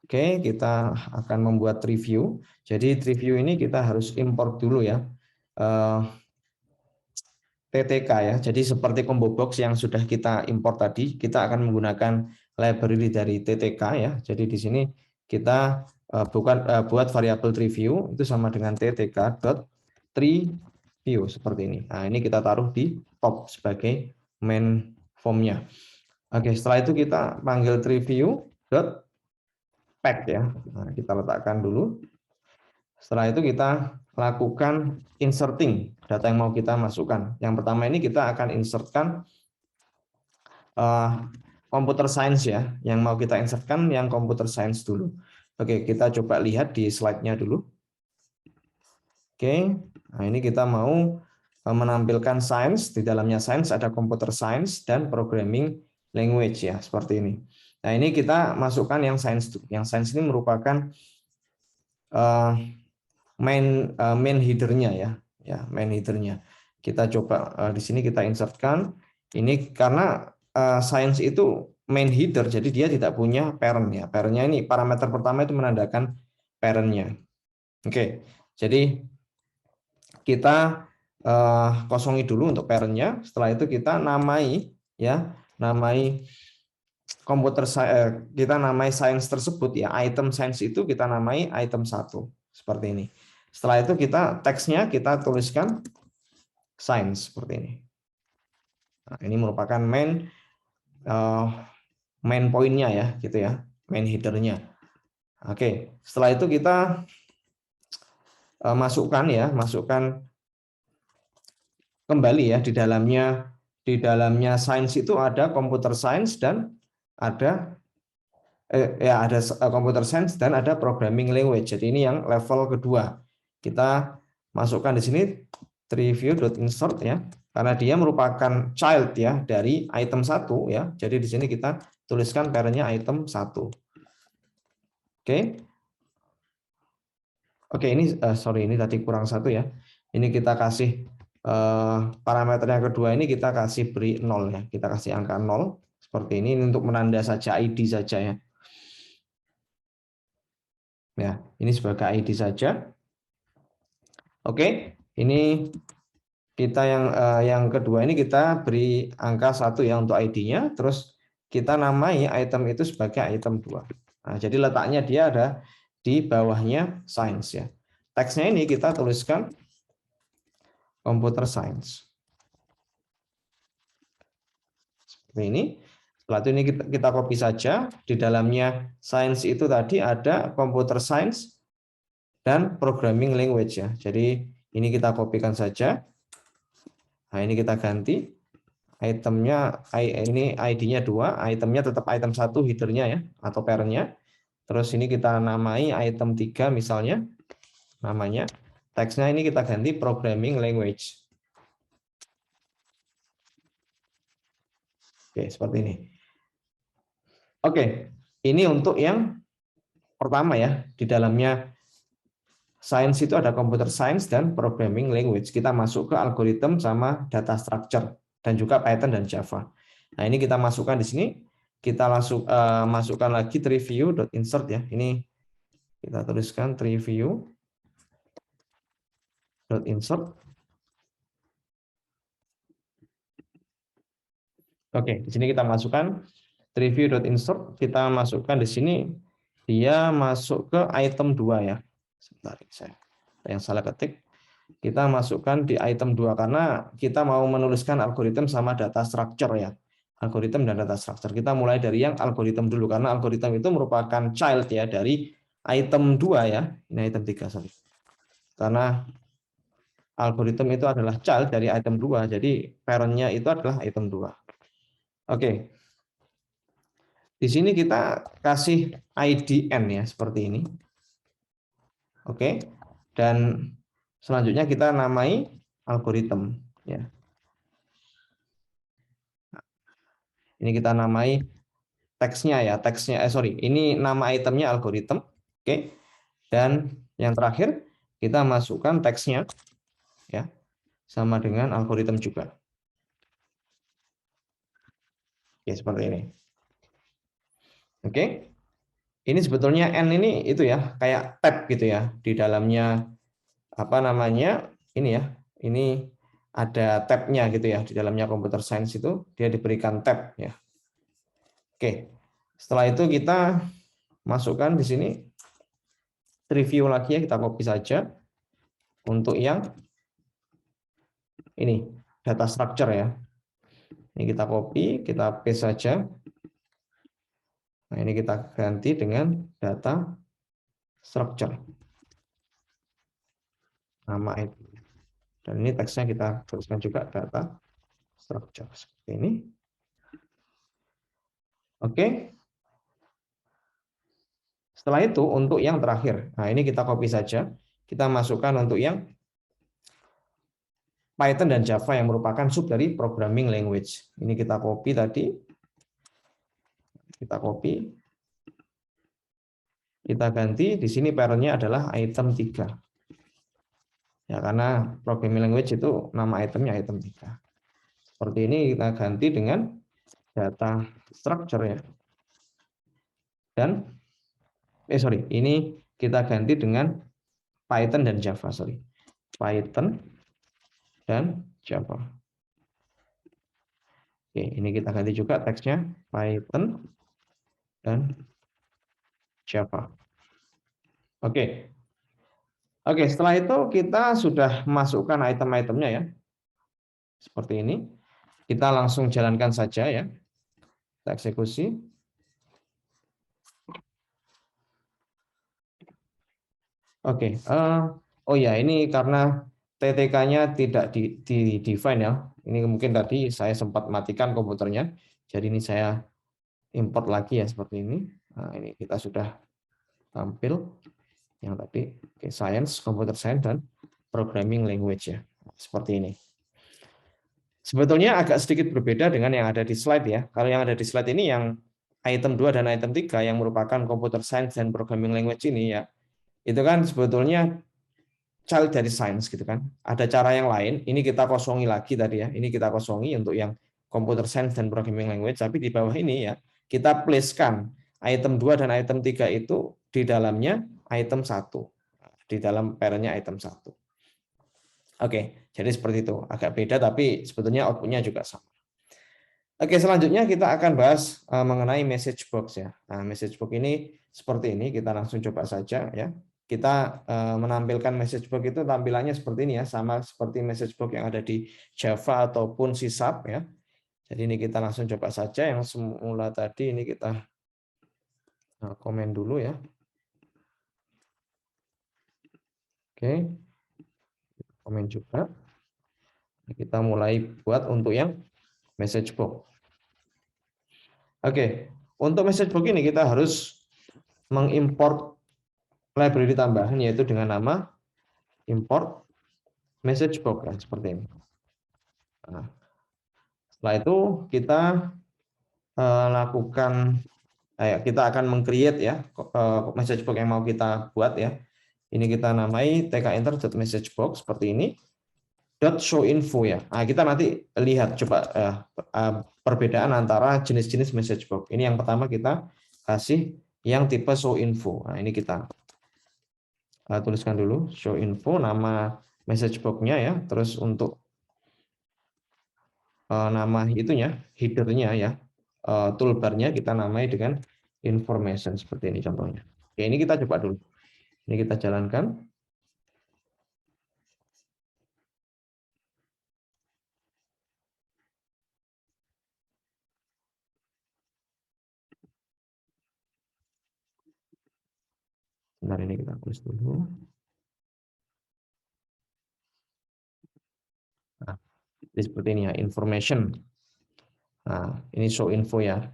Oke, kita akan membuat review. Jadi review ini kita harus import dulu ya. TTK ya. Jadi seperti combo box yang sudah kita import tadi, kita akan menggunakan library dari TTK ya. Jadi di sini kita buat variabel TreeView itu sama dengan ttk.treeview seperti ini. Nah, ini kita taruh di top sebagai main form-nya. Oke, setelah itu kita panggil TreeView.pack ya. Nah, kita letakkan dulu. Setelah itu kita lakukan inserting data yang mau kita masukkan. Yang pertama ini kita akan insertkan computer science ya. Yang mau kita insertkan yang computer science dulu. Oke, kita coba lihat di slide-nya dulu. Oke, nah ini kita mau menampilkan science. Di dalamnya science ada computer science dan programming language ya, seperti ini. Nah, ini kita masukkan yang science. Yang science ini merupakan main header-nya ya, main header-nya. Kita coba di sini kita insertkan ini karena science itu main header, jadi dia tidak punya parent ya. Parent-nya ini parameter pertama itu menandakan parent-nya. Oke, jadi kita kosongi dulu untuk parent-nya. Setelah itu kita namai kita namai science tersebut ya, item science itu kita namai item 1 seperti ini. Setelah itu teksnya kita tuliskan science seperti ini. Nah, ini merupakan main poinnya ya, gitu ya, main header-nya. Oke, setelah itu kita masukkan kembali ya di dalamnya sains itu ada computer science dan ada ada computer science dan ada programming language. Jadi ini yang level kedua. Kita masukkan di sini TreeView.insert ya, karena dia merupakan child ya dari item 1 ya. Jadi di sini kita tuliskan parentnya item 1. Oke. Oke, ini sorry ini tadi kurang 1 ya. Ini kita kasih parameter yang kedua ini kita kasih beri 0 ya. Kita kasih angka 0 seperti ini untuk menanda saja ID saja ya. Ya, ini sebagai ID saja. Oke, ini kita yang kedua ini kita beri angka 1 ya untuk ID-nya, terus kita namai item itu sebagai item 2. Nah, jadi letaknya dia ada di bawahnya science ya. Teksnya ini kita tuliskan computer science. Seperti ini. Setelah itu ini kita copy saja. Di dalamnya science itu tadi ada computer science dan programming language ya. Jadi ini kita kopikan saja. Nah, ini kita ganti itemnya, ini ID-nya 2, itemnya tetap item 1 header-nya ya atau parent-nya. Terus ini kita namai item 3 misalnya namanya. Teksnya ini kita ganti programming language. Oke, seperti ini. Oke, ini untuk yang pertama ya. Di dalamnya science itu ada computer science dan programming language. Kita masuk ke algoritma sama data structure dan juga Python dan Java. Nah, ini kita masukkan di sini. Kita langsung masukkan lagi TreeView.insert ya. Ini kita tuliskan TreeView.insert. Oke, di sini kita masukkan TreeView.insert. Kita masukkan di sini dia masuk ke item 2 ya. Sebentar, saya yang salah ketik. Kita masukkan di item 2 karena kita mau menuliskan algoritma sama data structure ya. Algoritma dan data structure. Kita mulai dari yang algoritma dulu karena algoritma itu merupakan child ya dari item 2 ya. Ini item 3 sorry. Karena algoritma itu adalah child dari item 2. Jadi parent-nya itu adalah item 2. Oke. Di sini kita kasih IDN ya seperti ini. Oke. Dan selanjutnya kita namai algoritma ya. Ini kita namai teksnya ya, ini nama itemnya algoritma. Oke. Dan yang terakhir kita masukkan teksnya ya. Sama dengan algoritma juga. Oke, seperti ini. Oke. Ini sebetulnya N ini itu ya, kayak tab gitu ya. Di dalamnya apa namanya? Ini ya. Ini ada tab-nya gitu ya. Di dalamnya computer science itu dia diberikan tab ya. Oke. Setelah itu kita masukkan di sini review lagi ya, kita copy saja. Untuk yang ini data structure ya. Ini kita copy, kita paste saja. Nah, ini kita ganti dengan data structure. Nama itu. Dan ini teksnya kita tuliskan juga data structure seperti ini. Oke. Setelah itu untuk yang terakhir. Nah, ini kita copy saja. Kita masukkan untuk yang Python dan Java yang merupakan sub dari programming language. Ini kita copy tadi. Kita copy. Kita ganti, di sini parent-nya adalah item 3. Ya, karena programming language itu nama itemnya item 3. Seperti ini kita ganti dengan data structure ya. Dan ini kita ganti dengan Python dan Java, Python dan Java. Oke, ini kita ganti juga teksnya Python dan Java. Oke. Oke, setelah itu kita sudah masukkan item-itemnya ya. Seperti ini. Kita langsung jalankan saja ya. Kita eksekusi. Oke, oh ya ini karena TTK-nya tidak di define ya. Ini mungkin tadi saya sempat matikan komputernya. Jadi ini saya import lagi ya seperti ini. Nah, ini kita sudah tampil yang tadi. Oke, science, computer science dan programming language ya. Seperti ini. Sebetulnya agak sedikit berbeda dengan yang ada di slide ya. Kalau yang ada di slide ini yang item 2 dan item 3 yang merupakan computer science dan programming language ini ya. Itu kan sebetulnya child dari science gitu kan. Ada cara yang lain, ini kita kosongi lagi tadi ya. Ini kita kosongi untuk yang computer science dan programming language, tapi di bawah ini ya kita placekan item 2 dan item 3 itu di dalamnya item 1. Di dalam parentnya item 1. Oke, jadi seperti itu. Agak beda tapi sebetulnya outputnya juga sama. Oke, selanjutnya kita akan bahas mengenai message box ya. Nah, message box ini seperti ini, kita langsung coba saja ya. Kita menampilkan message box itu tampilannya seperti ini ya, sama seperti message box yang ada di Java ataupun C# ya. Jadi ini kita langsung coba saja yang semula tadi ini kita komen dulu ya. Oke. Komen juga. Kita mulai buat untuk yang message box. Oke, untuk message box ini kita harus mengimport library tambahan yaitu dengan nama import message box ya, seperti ini. Nah, setelah itu kita lakukan kita akan meng-create ya message box yang mau kita buat ya. Ini kita namai tkenter.messagebox seperti ini. .showinfo ya. Nah, kita nanti lihat coba perbedaan antara jenis-jenis message box. Ini yang pertama kita kasih yang tipe showinfo. Nah, ini kita tuliskan dulu showinfo nama message box-nya ya. Terus untuk nama itunya, header-nya ya, toolbar-nya kita namai dengan information seperti ini contohnya. Oke, ini kita coba dulu. Ini kita jalankan. Sebentar ini kita tulis dulu. Nah, seperti ini ya, information. Nah, ini show info ya,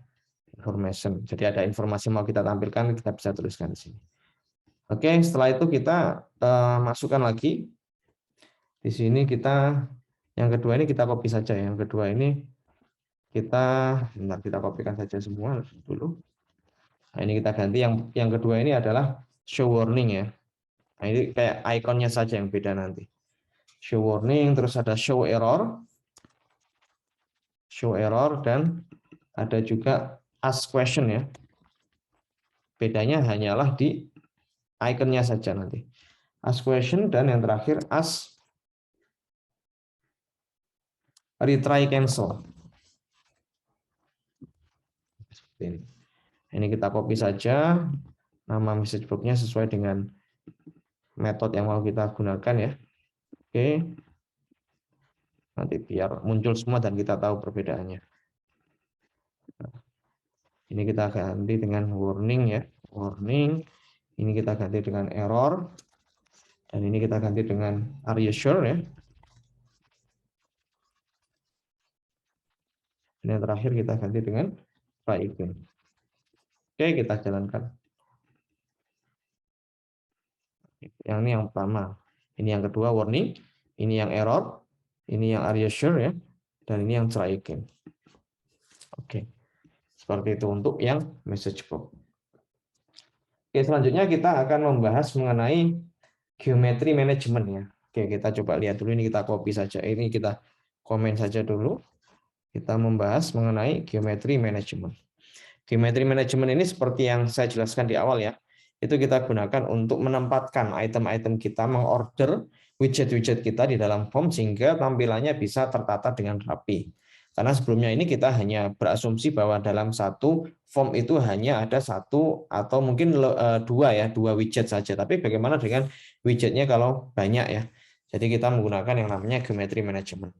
information. Jadi ada informasi mau kita tampilkan, kita bisa tuliskan di sini. Oke, setelah itu kita masukkan lagi. Di sini kita, yang kedua ini kita copy saja. Yang kedua ini bentar, kita kopikan saja semua dulu. Nah, ini kita ganti. Yang kedua ini adalah show warning ya. Nah, ini kayak ikonnya saja yang beda nanti. Show warning, terus ada show error, dan ada juga ask question ya. Bedanya hanyalah di ikonnya saja nanti. Ask question dan yang terakhir ask retry cancel. Seperti ini. Ini kita copy saja nama message box-nya sesuai dengan metode yang mau kita gunakan ya. Oke. Nanti biar muncul semua dan kita tahu perbedaannya. Ini kita ganti dengan warning ya. Warning. Ini kita ganti dengan error. Dan ini kita ganti dengan are you sure ya. Dan yang terakhir kita ganti dengan try again. Oke, kita jalankan. Yang ini yang pertama. Ini yang kedua warning. Ini yang error. Ini yang are you sure ya. Dan ini yang try again. Oke. Seperti itu untuk yang message box. Oke, selanjutnya kita akan membahas mengenai geometry management ya. Oke, kita coba lihat dulu, ini kita copy saja. Ini kita komen saja dulu. Kita membahas mengenai geometry management. Geometry management ini seperti yang saya jelaskan di awal ya. Itu kita gunakan untuk menempatkan item-item kita, mengorder widget-widget kita di dalam form sehingga tampilannya bisa tertata dengan rapi. Karena sebelumnya ini kita hanya berasumsi bahwa dalam satu form itu hanya ada satu atau mungkin dua widget saja. Tapi bagaimana dengan widgetnya kalau banyak ya? Jadi kita menggunakan yang namanya geometry management.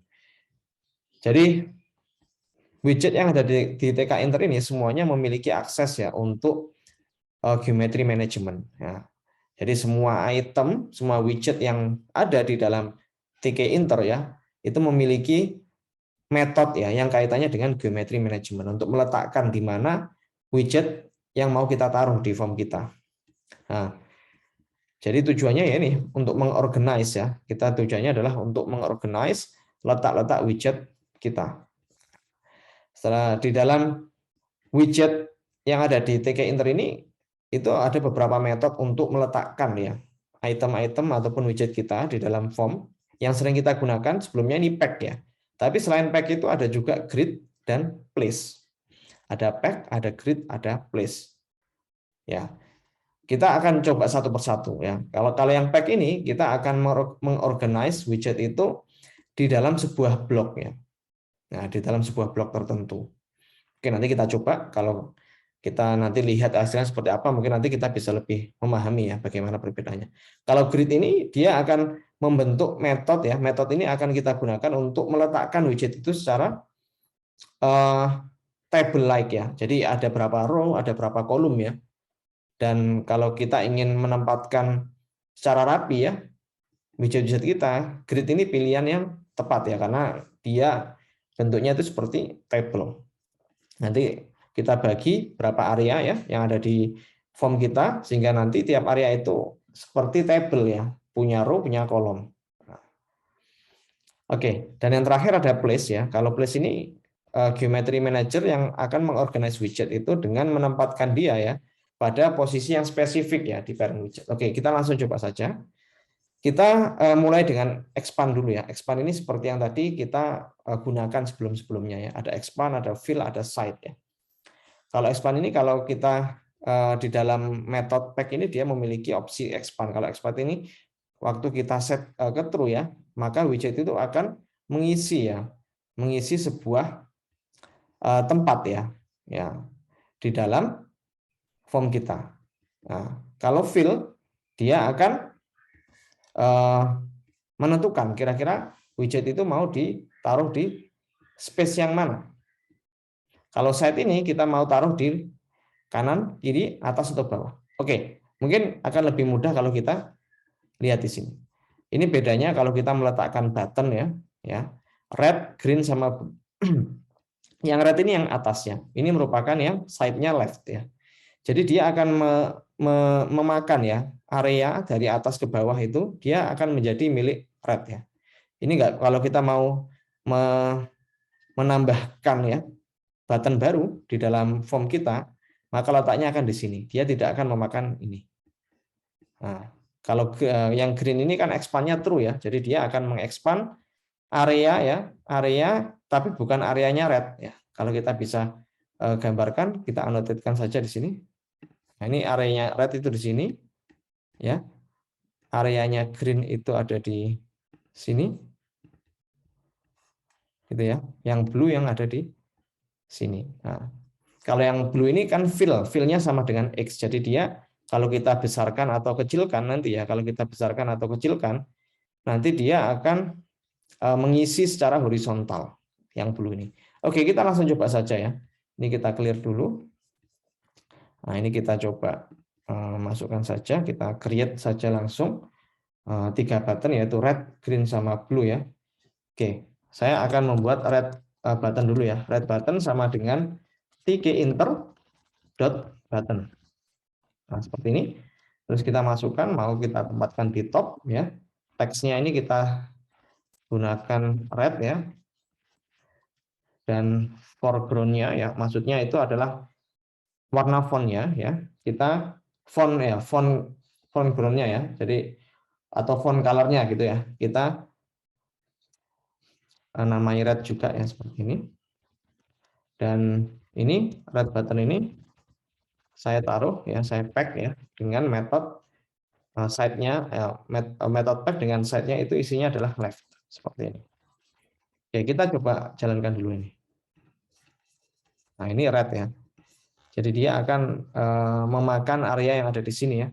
Jadi widget yang ada di tkenter ini semuanya memiliki akses ya untuk geometry management. Ya. Jadi semua item, semua widget yang ada di dalam tkinter ya, itu memiliki metode ya yang kaitannya dengan geometry management untuk meletakkan di mana widget yang mau kita taruh di form kita. Nah, jadi tujuannya ya ini untuk mengorganize ya. Kita tujuannya adalah untuk mengorganize letak-letak widget kita. Setelah di dalam widget yang ada di tkinter ini itu ada beberapa metode untuk meletakkan ya item-item ataupun widget kita di dalam form. Yang sering kita gunakan sebelumnya ini pack ya. Tapi selain pack itu ada juga grid dan place. Ada pack, ada grid, ada place. Ya. Kita akan coba satu persatu ya. Kalau yang pack ini kita akan mengorganize widget itu di dalam sebuah blok ya. Nah, di dalam sebuah blok tertentu. Oke, nanti kita coba kalau kita nanti lihat hasilnya seperti apa, mungkin nanti kita bisa lebih memahami ya bagaimana perbedaannya. Kalau grid ini dia akan membentuk metode ya. Metode ini akan kita gunakan untuk meletakkan widget itu secara table like ya. Jadi ada berapa row, ada berapa kolom ya. Dan kalau kita ingin menempatkan secara rapi ya widget-widget kita, grid ini pilihan yang tepat ya karena dia bentuknya itu seperti table. Nanti kita bagi berapa area ya yang ada di form kita sehingga nanti tiap area itu seperti table ya, punya row, punya kolom. Oke, dan yang terakhir ada place ya. Kalau place ini geometry manager yang akan mengorganize widget itu dengan menempatkan dia ya pada posisi yang spesifik ya di parent widget. Oke, kita langsung coba saja. Kita mulai dengan expand dulu ya. Expand ini seperti yang tadi kita gunakan sebelum-sebelumnya ya. Ada expand, ada fill, ada site ya. Kalau expand ini kalau kita di dalam metode pack ini dia memiliki opsi expand. Kalau expand ini waktu kita set ke true ya, maka widget itu akan mengisi sebuah tempat ya di dalam form kita. Nah, kalau fill dia akan menentukan kira-kira widget itu mau ditaruh di space yang mana. Kalau site ini kita mau taruh di kanan, kiri, atas atau bawah. Oke, mungkin akan lebih mudah kalau kita lihat di sini. Ini bedanya kalau kita meletakkan button ya, red, green sama yang red ini yang atasnya. Ini merupakan yang side-nya left ya. Jadi dia akan memakan ya area dari atas ke bawah itu dia akan menjadi milik red ya. Ini enggak kalau kita mau menambahkan ya button baru di dalam form kita, maka letaknya akan di sini. Dia tidak akan memakan ini. Nah, kalau yang green ini kan expand-nya true ya. Jadi dia akan mengexpand area tapi bukan areanya red ya. Kalau kita bisa gambarkan, kita annotate-kan saja di sini. Nah, ini areanya red itu di sini ya. Areanya green itu ada di sini. Gitu ya. Yang blue yang ada di sini. Nah, kalau yang blue ini kan fill-nya sama dengan X. Jadi dia kalau kita besarkan atau kecilkan nanti ya, kalau kita besarkan atau kecilkan, nanti dia akan mengisi secara horizontal yang blue ini. Oke, kita langsung coba saja ya. Ini kita clear dulu. Nah, ini kita coba masukkan saja, kita create saja langsung 3 button yaitu red, green sama blue ya. Oke, saya akan membuat red button dulu ya. Red button sama dengan tkinter.button. Nah, seperti ini. Terus kita masukkan, mau kita tempatkan di top ya. Teksnya ini kita gunakan red ya. Dan foreground-nya ya, maksudnya itu adalah warna font-nya ya. Kita font ground-nya ya. Jadi atau font color-nya gitu ya. Kita namai red juga ya seperti ini. Dan ini red button ini saya taruh ya, saya pack ya dengan metode side-nya metode pack dengan side-nya itu isinya adalah left seperti ini. Oke, kita coba jalankan dulu ini. Nah, ini red ya. Jadi dia akan memakan area yang ada di sini ya.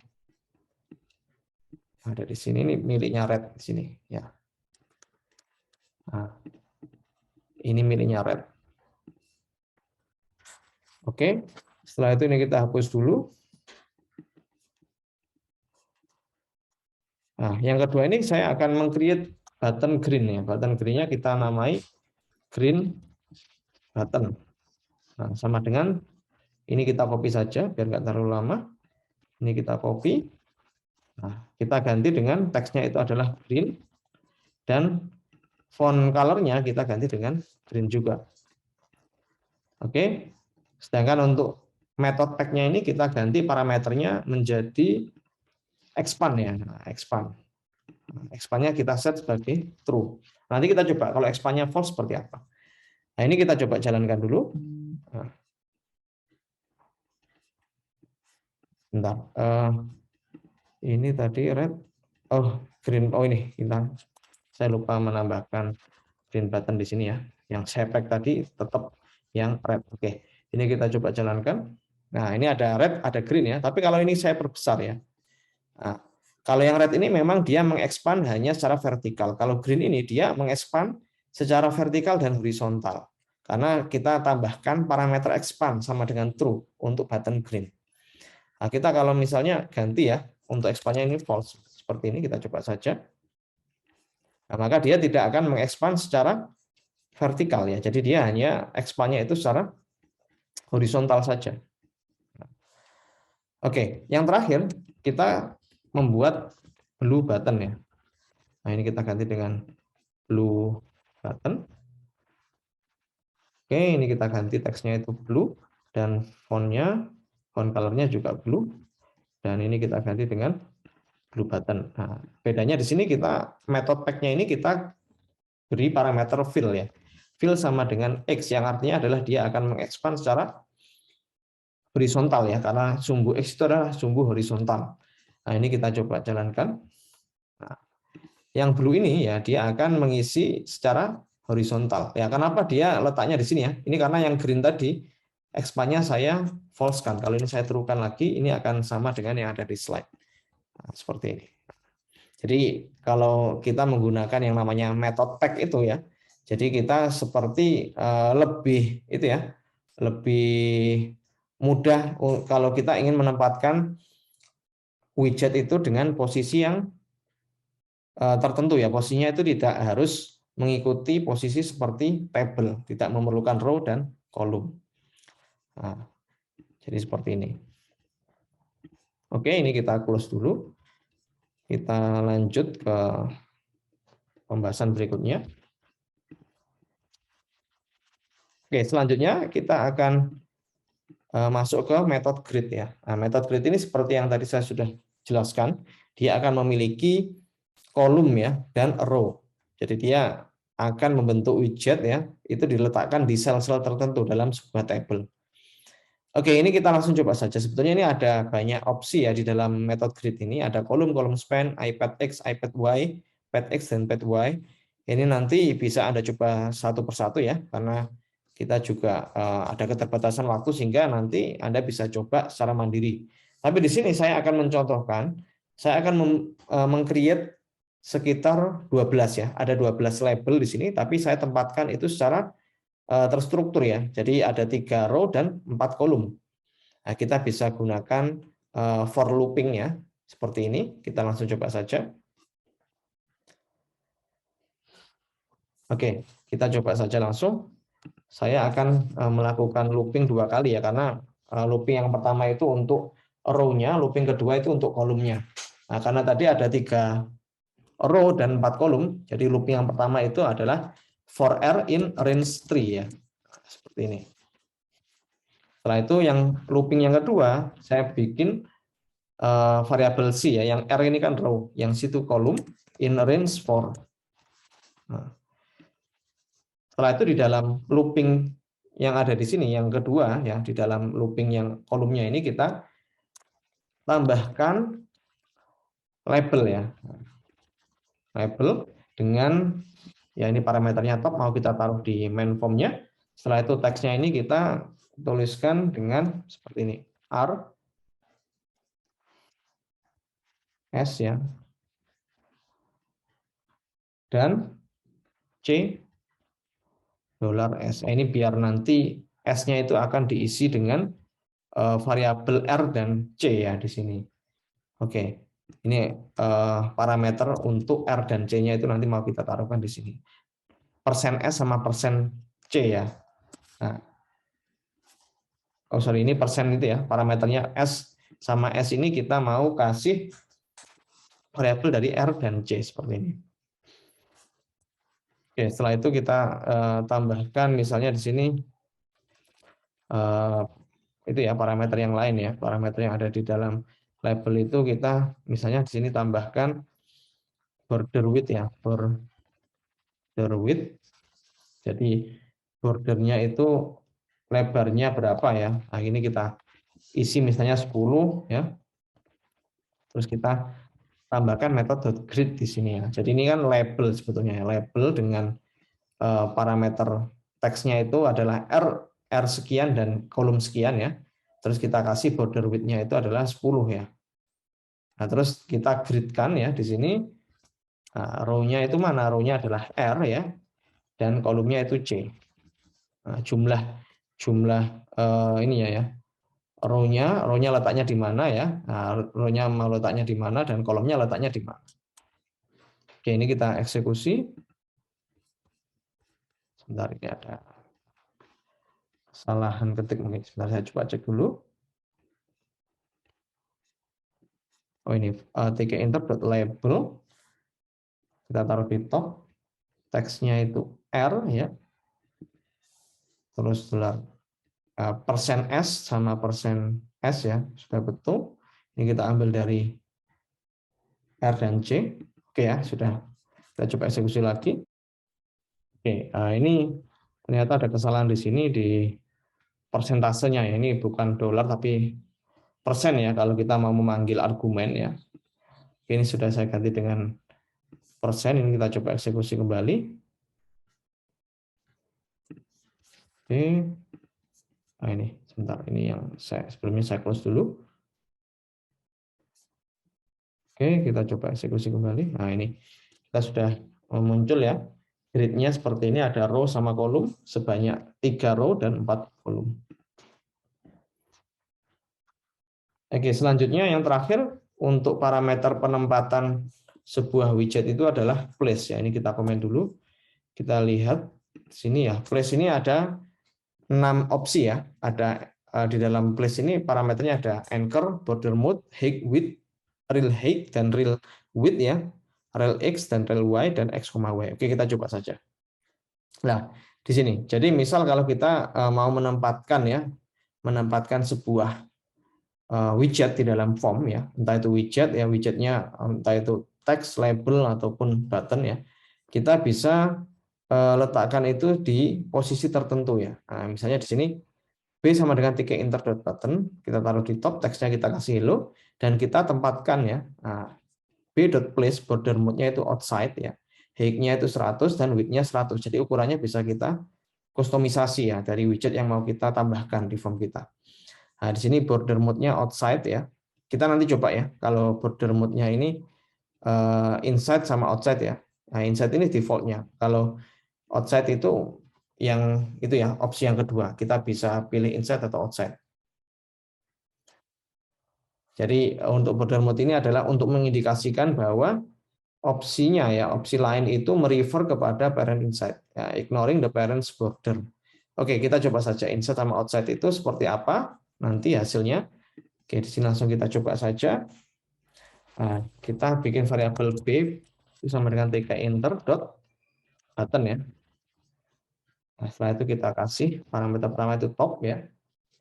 Ada di sini, ini miliknya red di sini ya. Nah, ini miliknya red. Oke, setelah itu ini kita hapus dulu. Nah, yang kedua ini saya akan meng-create button green ya. Button green-nya kita namai green button. Nah, sama dengan ini kita copy saja biar nggak terlalu lama. Ini kita copy. Nah, kita ganti dengan teksnya itu adalah green dan font color-nya kita ganti dengan green juga. Oke. Sedangkan untuk method tag-nya ini kita ganti parameternya menjadi expand ya. Nah, expand. Expand-nya kita set sebagai true. Nanti kita coba kalau expand-nya false seperti apa. Nah, ini kita coba jalankan dulu. Nah, bentar. Ini tadi red. Oh, green. Oh, ini saya lupa menambahkan green button di sini ya. Yang saya pack tadi tetap yang red. Oke. Ini kita coba jalankan. Nah, ini ada red, ada green ya. Tapi kalau ini saya perbesar ya. Nah, kalau yang red ini memang dia mengekspand hanya secara vertikal. Kalau green ini dia mengekspand secara vertikal dan horizontal. Karena kita tambahkan parameter expand sama dengan true untuk button green. Nah, kita kalau misalnya ganti ya, untuk expand-nya ini false. Seperti ini kita coba saja. Nah, maka dia tidak akan mengekspand secara vertikal ya. Jadi dia hanya expand-nya itu secara horizontal saja. Oke, yang terakhir kita membuat blue button ya. Nah, ini kita ganti dengan blue button. Oke, ini kita ganti teksnya itu blue dan font color-nya juga blue. Dan ini kita ganti dengan blue button. Nah, bedanya di sini kita method pack-nya ini kita beri parameter fill ya. Fill sama dengan X yang artinya adalah dia akan mengekspand secara horizontal ya, karena sumbu X itu adalah sumbu horizontal. Nah, ini kita coba jalankan. Nah, yang blue ini ya dia akan mengisi secara horizontal. Ya, kenapa dia letaknya di sini ya? Ini karena yang green tadi expand-nya saya false kan. Kalau ini saya terukan lagi, ini akan sama dengan yang ada di slide. Nah, seperti ini. Jadi kalau kita menggunakan yang namanya method tag itu ya, jadi kita seperti lebih itu ya, lebih mudah kalau kita ingin menempatkan widget itu dengan posisi yang tertentu ya. Posisinya itu tidak harus mengikuti posisi seperti table, tidak memerlukan row dan kolom. Nah, jadi seperti ini. Oke, ini kita close dulu. Kita lanjut ke pembahasan berikutnya. Oke, selanjutnya kita akan masuk ke metode grid ya. Nah, metode grid ini seperti yang tadi saya sudah jelaskan, dia akan memiliki kolom ya dan row. Jadi dia akan membentuk widget ya, itu diletakkan di sel-sel tertentu dalam sebuah table. Oke, ini kita langsung coba saja. Sebetulnya ini ada banyak opsi ya di dalam metode grid ini. Ada kolom span, iPad X, iPad Y, Pad X, dan Pad Y. Ini nanti bisa Anda coba satu persatu ya, karena kita juga ada keterbatasan waktu sehingga nanti Anda bisa coba secara mandiri. Tapi di sini saya akan mencontohkan, saya akan meng-create sekitar 12 ya. Ada 12 label di sini, tapi saya tempatkan itu secara terstruktur ya. Jadi ada 3 row dan 4 kolom. Nah, kita bisa gunakan for looping ya. Seperti ini. Kita langsung coba saja. Oke, kita coba saja langsung. Saya akan melakukan looping 2 kali ya, karena looping yang pertama itu untuk row-nya, looping kedua itu untuk kolomnya. Nah, karena tadi ada 3 row dan 4 kolom, jadi looping yang pertama itu adalah for r in range 3 ya. Seperti ini. Setelah itu yang looping yang kedua, saya bikin variabel C ya, yang R ini kan row, yang C itu kolom, in range 4. Nah, setelah itu di dalam looping yang ada di sini, yang kedua ya, di dalam looping yang kolomnya ini kita tambahkan label ya. Label dengan ya ini parameternya top, mau kita taruh di main form-nya. Setelah itu teksnya ini kita tuliskan dengan seperti ini, R S ya, dan C $S. Ini biar nanti S-nya itu akan diisi dengan variabel R dan C ya di sini. Oke. Ini parameter untuk R dan C-nya itu nanti mau kita taruhkan di sini. Persen S sama persen C ya. Nah, oh sorry, ini persen itu ya, parameternya S sama S ini kita mau kasih variabel dari R dan C seperti ini. Oke, setelah itu kita tambahkan misalnya di sini itu ya parameter yang lain ya, parameter yang ada di dalam label itu kita misalnya di sini tambahkan border width ya, border width. Jadi bordernya itu lebarnya berapa ya? Nah, ini kita isi misalnya 10 ya. Terus kita tambahkan metode grid di sini ya. Jadi ini kan label sebetulnya ya. Label dengan parameter teksnya itu adalah R sekian dan kolom sekian ya. Terus kita kasih border width-nya itu adalah 10 ya. Nah, terus kita gridkan ya di sini. Nah, row-nya itu mana? Row-nya adalah R ya dan kolomnya itu C. Nah, jumlah ini ya row-nya letaknya di mana ya. Nah, row-nya mau letaknya di mana dan kolomnya letaknya di mana. Oke, ini kita eksekusi. Sebentar, ini ada kesalahan ketik mungkin. Sebentar, saya coba cek dulu. Oh ini tkinter.label. Kita taruh di top. Teksnya itu R ya. Terus setelah persen S sama persen S ya. Sudah betul. Ini kita ambil dari R dan C. Oke ya, sudah. Kita coba eksekusi lagi. Oke, ini ternyata ada kesalahan di sini di persentasenya ya. Ini bukan dolar tapi persen ya kalau kita mau memanggil argumen ya. Ini sudah saya ganti dengan persen. Ini kita coba eksekusi kembali. Oke. Nah ini sebentar, ini yang sebelumnya saya close dulu. Oke, kita coba eksekusi kembali. Nah ini kita sudah muncul ya. Grid-nya seperti ini, ada row sama kolom sebanyak 3 row dan 4 kolom. Oke, selanjutnya yang terakhir untuk parameter penempatan sebuah widget itu adalah place ya. Ini kita komen dulu. Kita lihat sini ya. Place ini ada 6 opsi ya. Ada di dalam place ini parameternya ada anchor, border mode, height, width, real height dan real width ya. Rel X dan rel Y dan X, Y. Oke, kita coba saja. Nah, di sini. Jadi misal kalau kita mau menempatkan sebuah widget di dalam form ya, entah itu widget ya, widgetnya entah itu text, label ataupun button ya, kita bisa letakkan itu di posisi tertentu ya. Nah, misalnya di sini B sama dengan tkinter.button, kita taruh di top, teksnya kita kasih hello dan kita tempatkan ya. Nah, b.place border mode-nya itu outside ya. Height-nya itu 100 dan width-nya 100. Jadi ukurannya bisa kita kustomisasi ya dari widget yang mau kita tambahkan di form kita. Nah, di sini border mode-nya outside ya. Kita nanti coba ya, kalau border mode-nya ini inside sama outside ya. Nah, inside ini default-nya. Kalau outside itu ya, opsi yang kedua. Kita bisa pilih inside atau outside. Jadi untuk border mode ini adalah untuk mengindikasikan bahwa opsinya ya, opsi lain itu merefer kepada parent inside. Ya, ignoring the parent's border. Oke, kita coba saja inside sama outside itu seperti apa nanti hasilnya. Oke, di sini langsung kita coba saja. Nah, kita bikin variabel b itu sama dengan tkinter.button ya. Nah, setelah itu kita kasih parameter pertama itu top ya.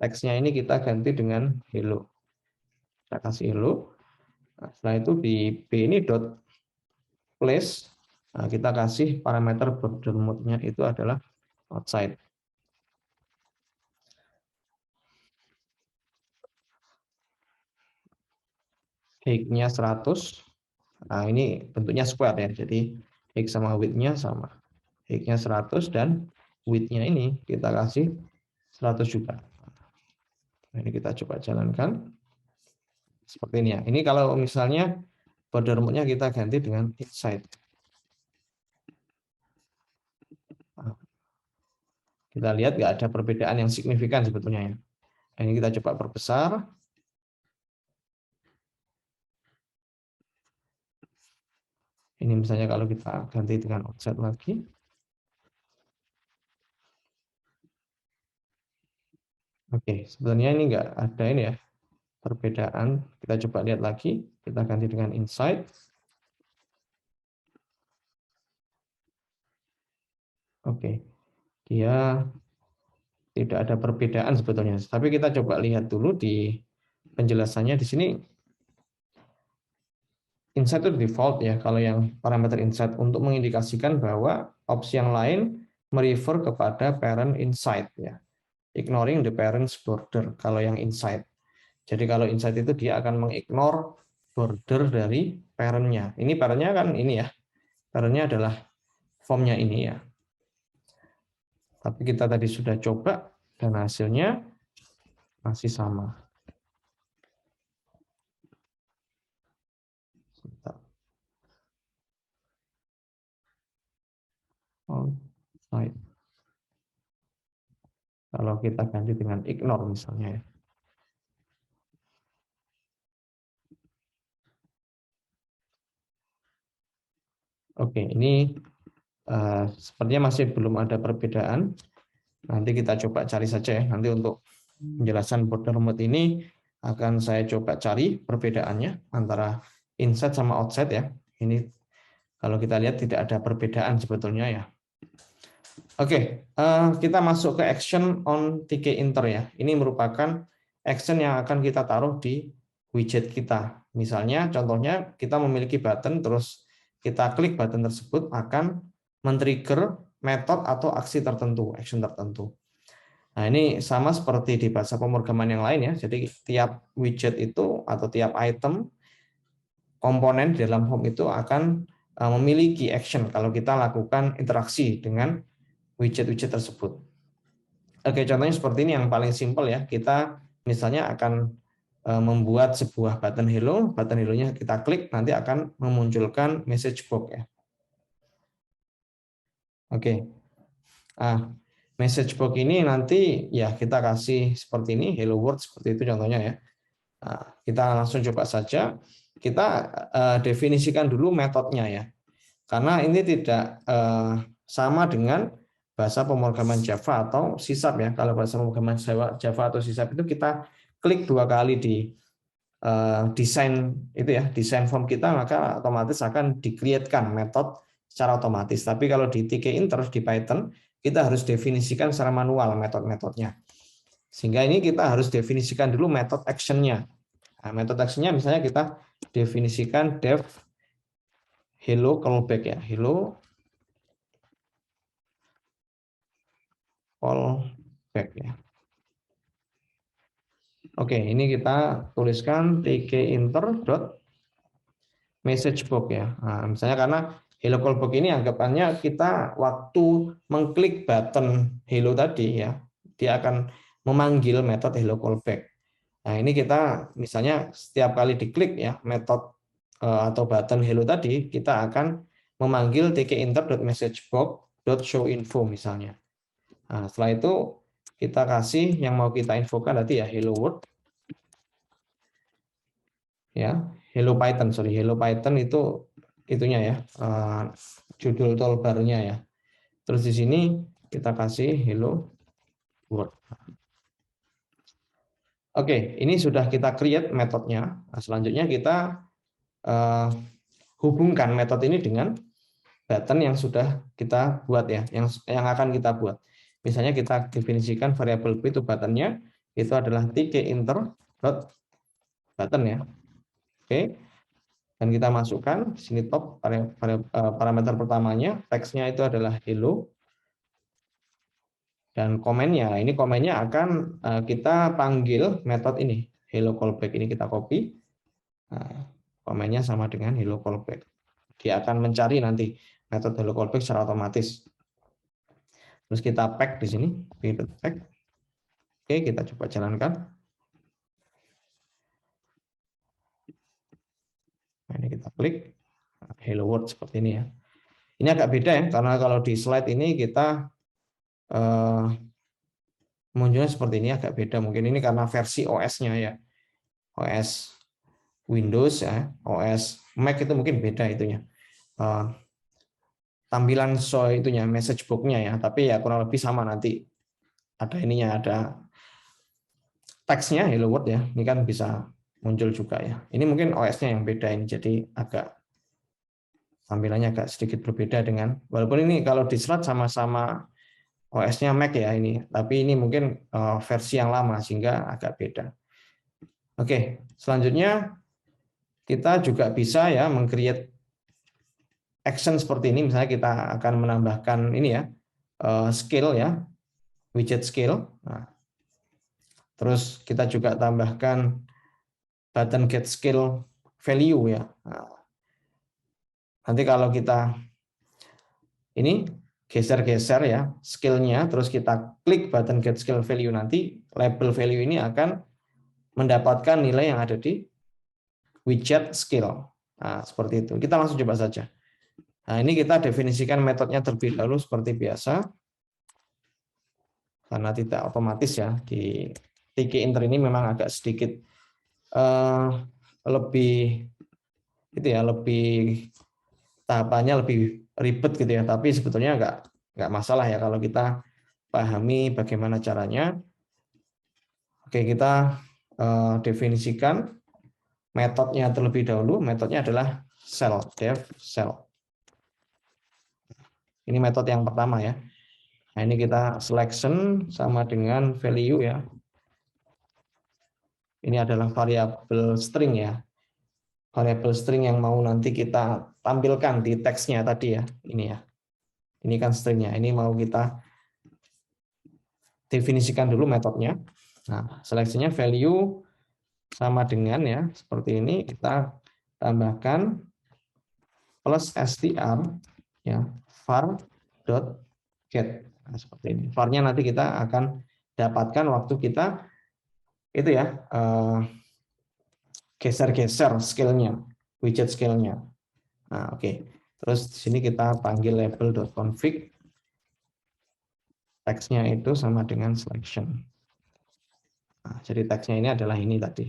Teksnya ini kita ganti dengan hello. Kita kasih hello. Nah, setelah itu di b ini dot place. Nah, kita kasih parameter border mode-nya itu adalah outside. Height-nya 100. Nah, ini bentuknya square ya. Jadi height sama width-nya sama. Height-nya 100 dan width-nya ini kita kasih 100 juga. Nah, ini kita coba jalankan. Seperti ini ya. Ini kalau misalnya border mode-nya kita ganti dengan inside. Nah, kita lihat nggak ada perbedaan yang signifikan sebetulnya ya. Nah, ini kita coba perbesar. Ini misalnya kalau kita ganti dengan offset lagi. Oke, sebenarnya ini enggak ada ini ya, perbedaan. Kita coba lihat lagi, kita ganti dengan insight. Oke, dia tidak ada perbedaan sebetulnya. Tapi kita coba lihat dulu di penjelasannya di sini. Insight itu default ya, kalau yang parameter insight untuk mengindikasikan bahwa opsi yang lain merefer kepada parent insight ya. Ignoring the parent's border kalau yang insight. Jadi kalau insight itu dia akan mengignore border dari parent-nya. Ini parent-nya kan ini ya. Parent-nya adalah form-nya ini ya. Tapi kita tadi sudah coba dan hasilnya masih sama. Outside. Kalau kita ganti dengan ignore misalnya ya. Oke, ini sepertinya masih belum ada perbedaan. Nanti kita coba cari saja ya. Nanti untuk penjelasan border mode ini akan saya coba cari perbedaannya antara inside sama outside ya. Ini kalau kita lihat tidak ada perbedaan sebetulnya ya. Oke, kita masuk ke action on TK-Inter ya. Ini merupakan action yang akan kita taruh di widget kita. Misalnya, contohnya kita memiliki button, terus kita klik button tersebut akan men-trigger metode atau aksi tertentu, action tertentu. Nah, ini sama seperti di bahasa pemrograman yang lain ya. Jadi tiap widget itu atau tiap item komponen di dalam home itu akan memiliki action kalau kita lakukan interaksi dengan widget-widget tersebut. Oke, contohnya seperti ini yang paling simpel ya. Kita misalnya akan membuat sebuah button hello-nya kita klik nanti akan memunculkan message box ya. Oke. Message box ini nanti ya kita kasih seperti ini, hello world seperti itu contohnya ya. Kita langsung coba saja. Kita definisikan dulu metodenya ya. Karena ini tidak sama dengan bahasa pemrograman Java atau C# ya. Kalau bahasa pemrograman Java atau C# itu kita klik 2 kali di desain itu ya, desain form kita, maka otomatis akan di-create-kan metode secara otomatis. Tapi kalau di TK-Inter di Python, kita harus definisikan secara manual metode-metodenya. Sehingga ini kita harus definisikan dulu metode action-nya. Nah, metode action-nya misalnya kita definisikan def hello callback ya, hello callback ya. Oke, ini kita tuliskan tkinter.messagebox ya. Nah, misalnya karena hello callback ini anggapannya kita waktu mengklik button hello tadi ya, dia akan memanggil metode hello callback. Nah, ini kita misalnya setiap kali diklik ya metode atau button hello tadi, kita akan memanggil tkinter.messagebox.showInfo misalnya. Nah, setelah itu kita kasih yang mau kita infokan tadi ya hello world. Ya, hello Python, hello Python itu itunya ya, judul toolbar-nya ya. Terus di sini kita kasih hello world. Oke, ini sudah kita create metodenya. Nah, selanjutnya kita hubungkan metode ini dengan button yang sudah kita buat ya, yang akan kita buat. Misalnya kita definisikan variabel b itu buttonnya itu adalah tkinter.button ya. Oke. Dan kita masukkan di sini top parameter pertamanya, teksnya itu adalah hello. Dan komennya, ini komennya akan kita panggil metode ini, hello callback ini kita copy. Nah, komennya sama dengan hello callback. Dia akan mencari nanti metode hello callback secara otomatis. Terus kita pack di sini, pack. Oke, kita coba jalankan. Nah, ini kita klik hello world seperti ini ya. Ini agak beda ya, karena kalau di slide ini kita munculnya seperti ini agak beda. Mungkin ini karena versi OS-nya ya. OS Windows ya, OS Mac itu mungkin beda itunya. tampilan show itunya, message box-nya ya, tapi ya kurang lebih sama nanti ada ininya, ada teksnya Hello World ya. Ini kan bisa muncul juga ya. Ini mungkin OS-nya yang beda ini, jadi agak tampilannya agak sedikit berbeda dengan, walaupun ini kalau di slide sama-sama OS-nya Mac ya ini, tapi ini mungkin versi yang lama sehingga agak beda. Oke, selanjutnya kita juga bisa ya meng-create action seperti ini. Misalnya kita akan menambahkan ini ya, skill ya, widget skill. Nah, terus kita juga tambahkan button get skill value ya. Nah, nanti kalau kita ini geser-geser ya skillnya, terus kita klik button get skill value, nanti label value ini akan mendapatkan nilai yang ada di widget skill. Nah, seperti itu. Kita langsung coba saja. Nah, ini kita definisikan metodenya terlebih dahulu seperti biasa. Karena tidak otomatis ya, di Tkinter ini memang agak sedikit lebih itu ya, lebih tahapannya lebih ribet gitu ya, tapi sebetulnya nggak masalah ya kalau kita pahami bagaimana caranya. Oke, kita definisikan metodenya terlebih dahulu. Metodenya adalah cell, def cell. Ini metode yang pertama ya. Nah, ini kita selection sama dengan value ya. Ini adalah variabel string ya. Variabel string yang mau nanti kita tampilkan di teksnya tadi ya. Ini ya. Ini kan stringnya. Ini mau kita definisikan dulu metodenya. Nah, seleksinya value sama dengan ya, seperti ini, kita tambahkan plus str ya, var dot get. Nah, seperti ini. Var-nya nanti kita akan dapatkan waktu kita itu ya, geser-geser skillnya, widget skillnya. Nah, oke. Terus di sini kita panggil label.config, teksnya itu sama dengan selection. Nah, jadi teksnya ini adalah ini tadi.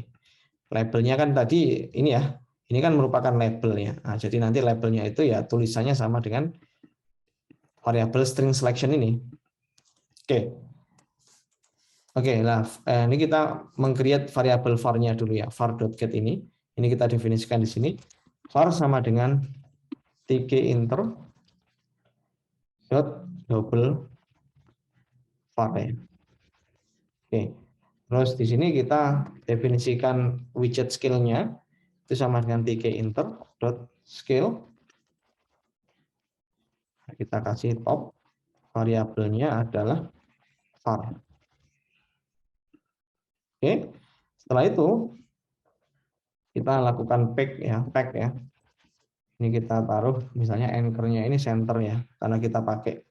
Labelnya kan tadi ini ya, ini kan merupakan labelnya. Nah, jadi nanti labelnya itu ya tulisannya sama dengan variabel string selection ini. Oke. Oke, nah ini kita meng-create variabel var-nya dulu ya, var.get ini. Ini kita definisikan di sini. Var sama dengan tkinter dot double var ya. Oke. Terus di sini kita definisikan widget skill-nya itu sama dengan tkinter dot skill. Kita kasih top, variabelnya adalah var. Oke. Setelah itu kita lakukan pack ya. Ini kita taruh misalnya anchor-nya ini center ya, karena kita pakai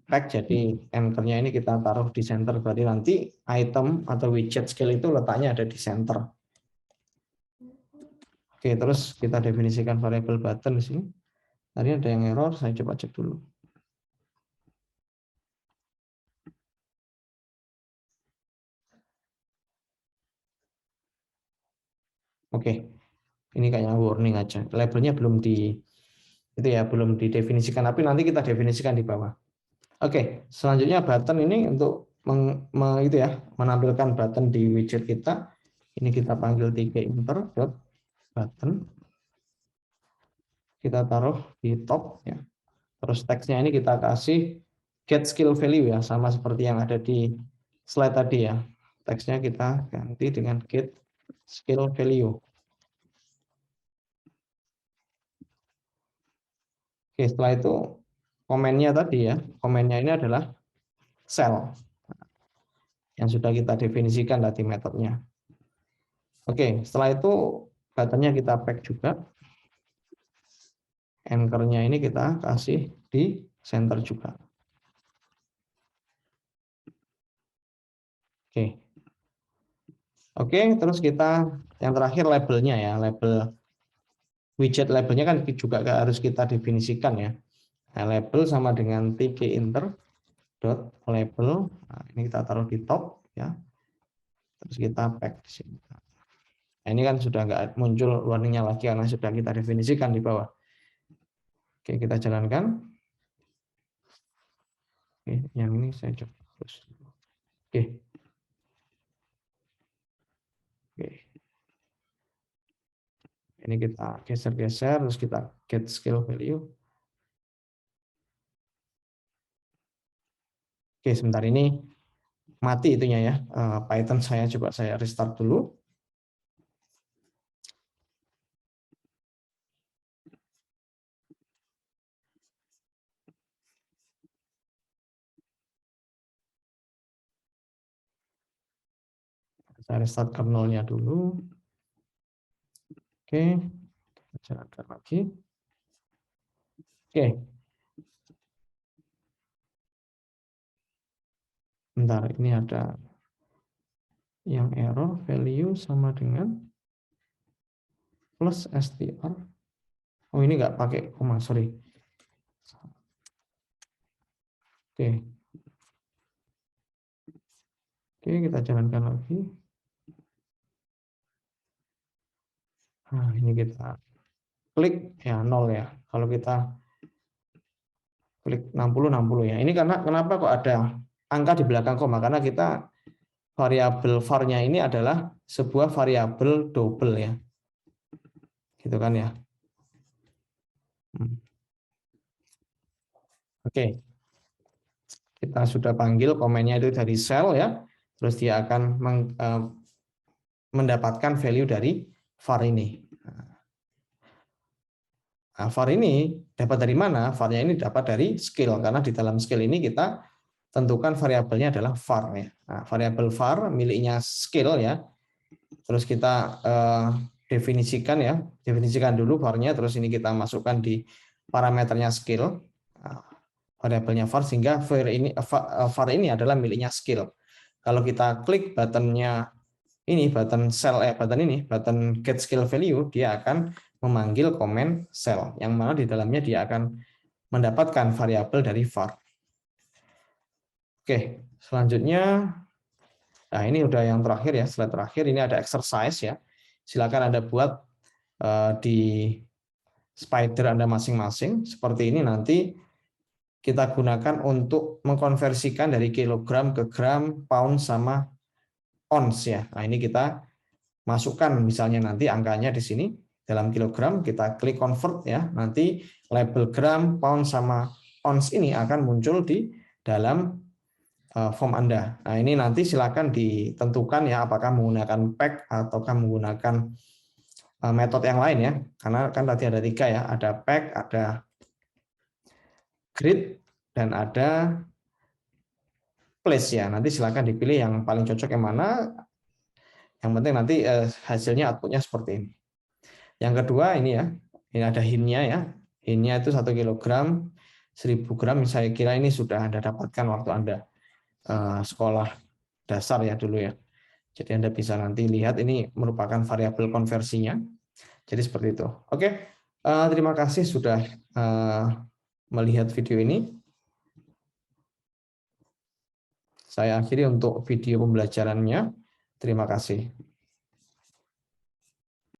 pack jadi anchor-nya ini kita taruh di center, berarti nanti item atau widget skill itu letaknya ada di center. Oke, terus kita definisikan variabel button di sini. Tadi ada yang error, saya coba cek dulu. Oke, ini kayaknya warning aja. Labelnya belum belum didefinisikan, tapi nanti kita definisikan di bawah. Oke, selanjutnya button ini untuk menampilkan button di widget kita. Ini kita panggil tkinter.button. Kita taruh di top ya. Terus teksnya ini kita kasih get skill value ya, sama seperti yang ada di slide tadi ya. Teksnya kita ganti dengan get skill value. Oke, setelah itu komennya tadi ya, komennya ini adalah cell yang sudah kita definisikan tadi metodenya. Oke, setelah itu buttonnya kita pack juga. Anchor-nya ini kita kasih di center juga. Oke. Oke, terus kita yang terakhir labelnya ya, label widget labelnya kan juga harus kita definisikan ya. Nah, label sama dengan tkinter dot label. Nah, ini kita taruh di top ya. Terus kita pack di sini. Nah, ini kan sudah nggak muncul warningnya lagi karena sudah kita definisikan di bawah. Oke, kita jalankan. Oke, yang ini saya coba terus. Oke. Oke. Ini kita geser-geser, terus kita get scale value. Oke, sebentar ini mati itunya ya. Python saya coba saya restart dulu. Saya restart kernelnya dulu. Oke, kita jalankan lagi. Oke. Bentar, ini ada yang error value sama dengan plus str. Oh, ini nggak pakai koma, sorry. Oke. Oke, kita jalankan lagi. Nah, ini kita klik ya 0 ya. Kalau kita klik 60 ya. Ini karena kenapa kok ada angka di belakang koma? Karena kita variabel var-nya ini adalah sebuah variabel double ya. Gitu kan ya. Oke. Kita sudah panggil komennya itu dari cell ya. Terus dia akan mendapatkan value dari var ini. Nah, var ini dapat dari mana? Var-nya ini dapat dari scale, karena di dalam scale ini kita tentukan variabelnya adalah var ya. Nah, variabel var miliknya scale ya. Terus kita definisikan ya, definisikan dulu var-nya, terus ini kita masukkan di parameternya scale. Nah, variabelnya var sehingga var ini adalah miliknya scale. Kalau kita klik buttonnya ini, button get scale value, dia akan memanggil komen cell yang mana di dalamnya dia akan mendapatkan variabel dari var. Oke, selanjutnya, nah ini udah yang terakhir ya, slide terakhir ini ada exercise ya. Silakan Anda buat di spider Anda masing-masing. Seperti ini nanti kita gunakan untuk mengkonversikan dari kilogram ke gram, pound sama ons ya. Nah ini kita masukkan misalnya nanti angkanya di sini dalam kilogram, kita klik convert ya. Nanti label gram, pound sama ons ini akan muncul di dalam form Anda. Nah, ini nanti silakan ditentukan ya apakah menggunakan pack ataukah menggunakan metode yang lain ya. Karena kan tadi ada 3 ya, ada pack, ada grid, dan ada place ya. Nanti silakan dipilih yang paling cocok yang mana. Yang penting nanti hasilnya outputnya seperti ini. Yang kedua ini ya, ini ada hintnya ya. Hintnya itu 1 kilogram, 1000 gram. Saya kira ini sudah Anda dapatkan waktu Anda sekolah dasar ya dulu ya. Jadi Anda bisa nanti lihat ini merupakan variabel konversinya. Jadi seperti itu. Oke, terima kasih sudah melihat video ini. Saya akhiri untuk video pembelajarannya. Terima kasih.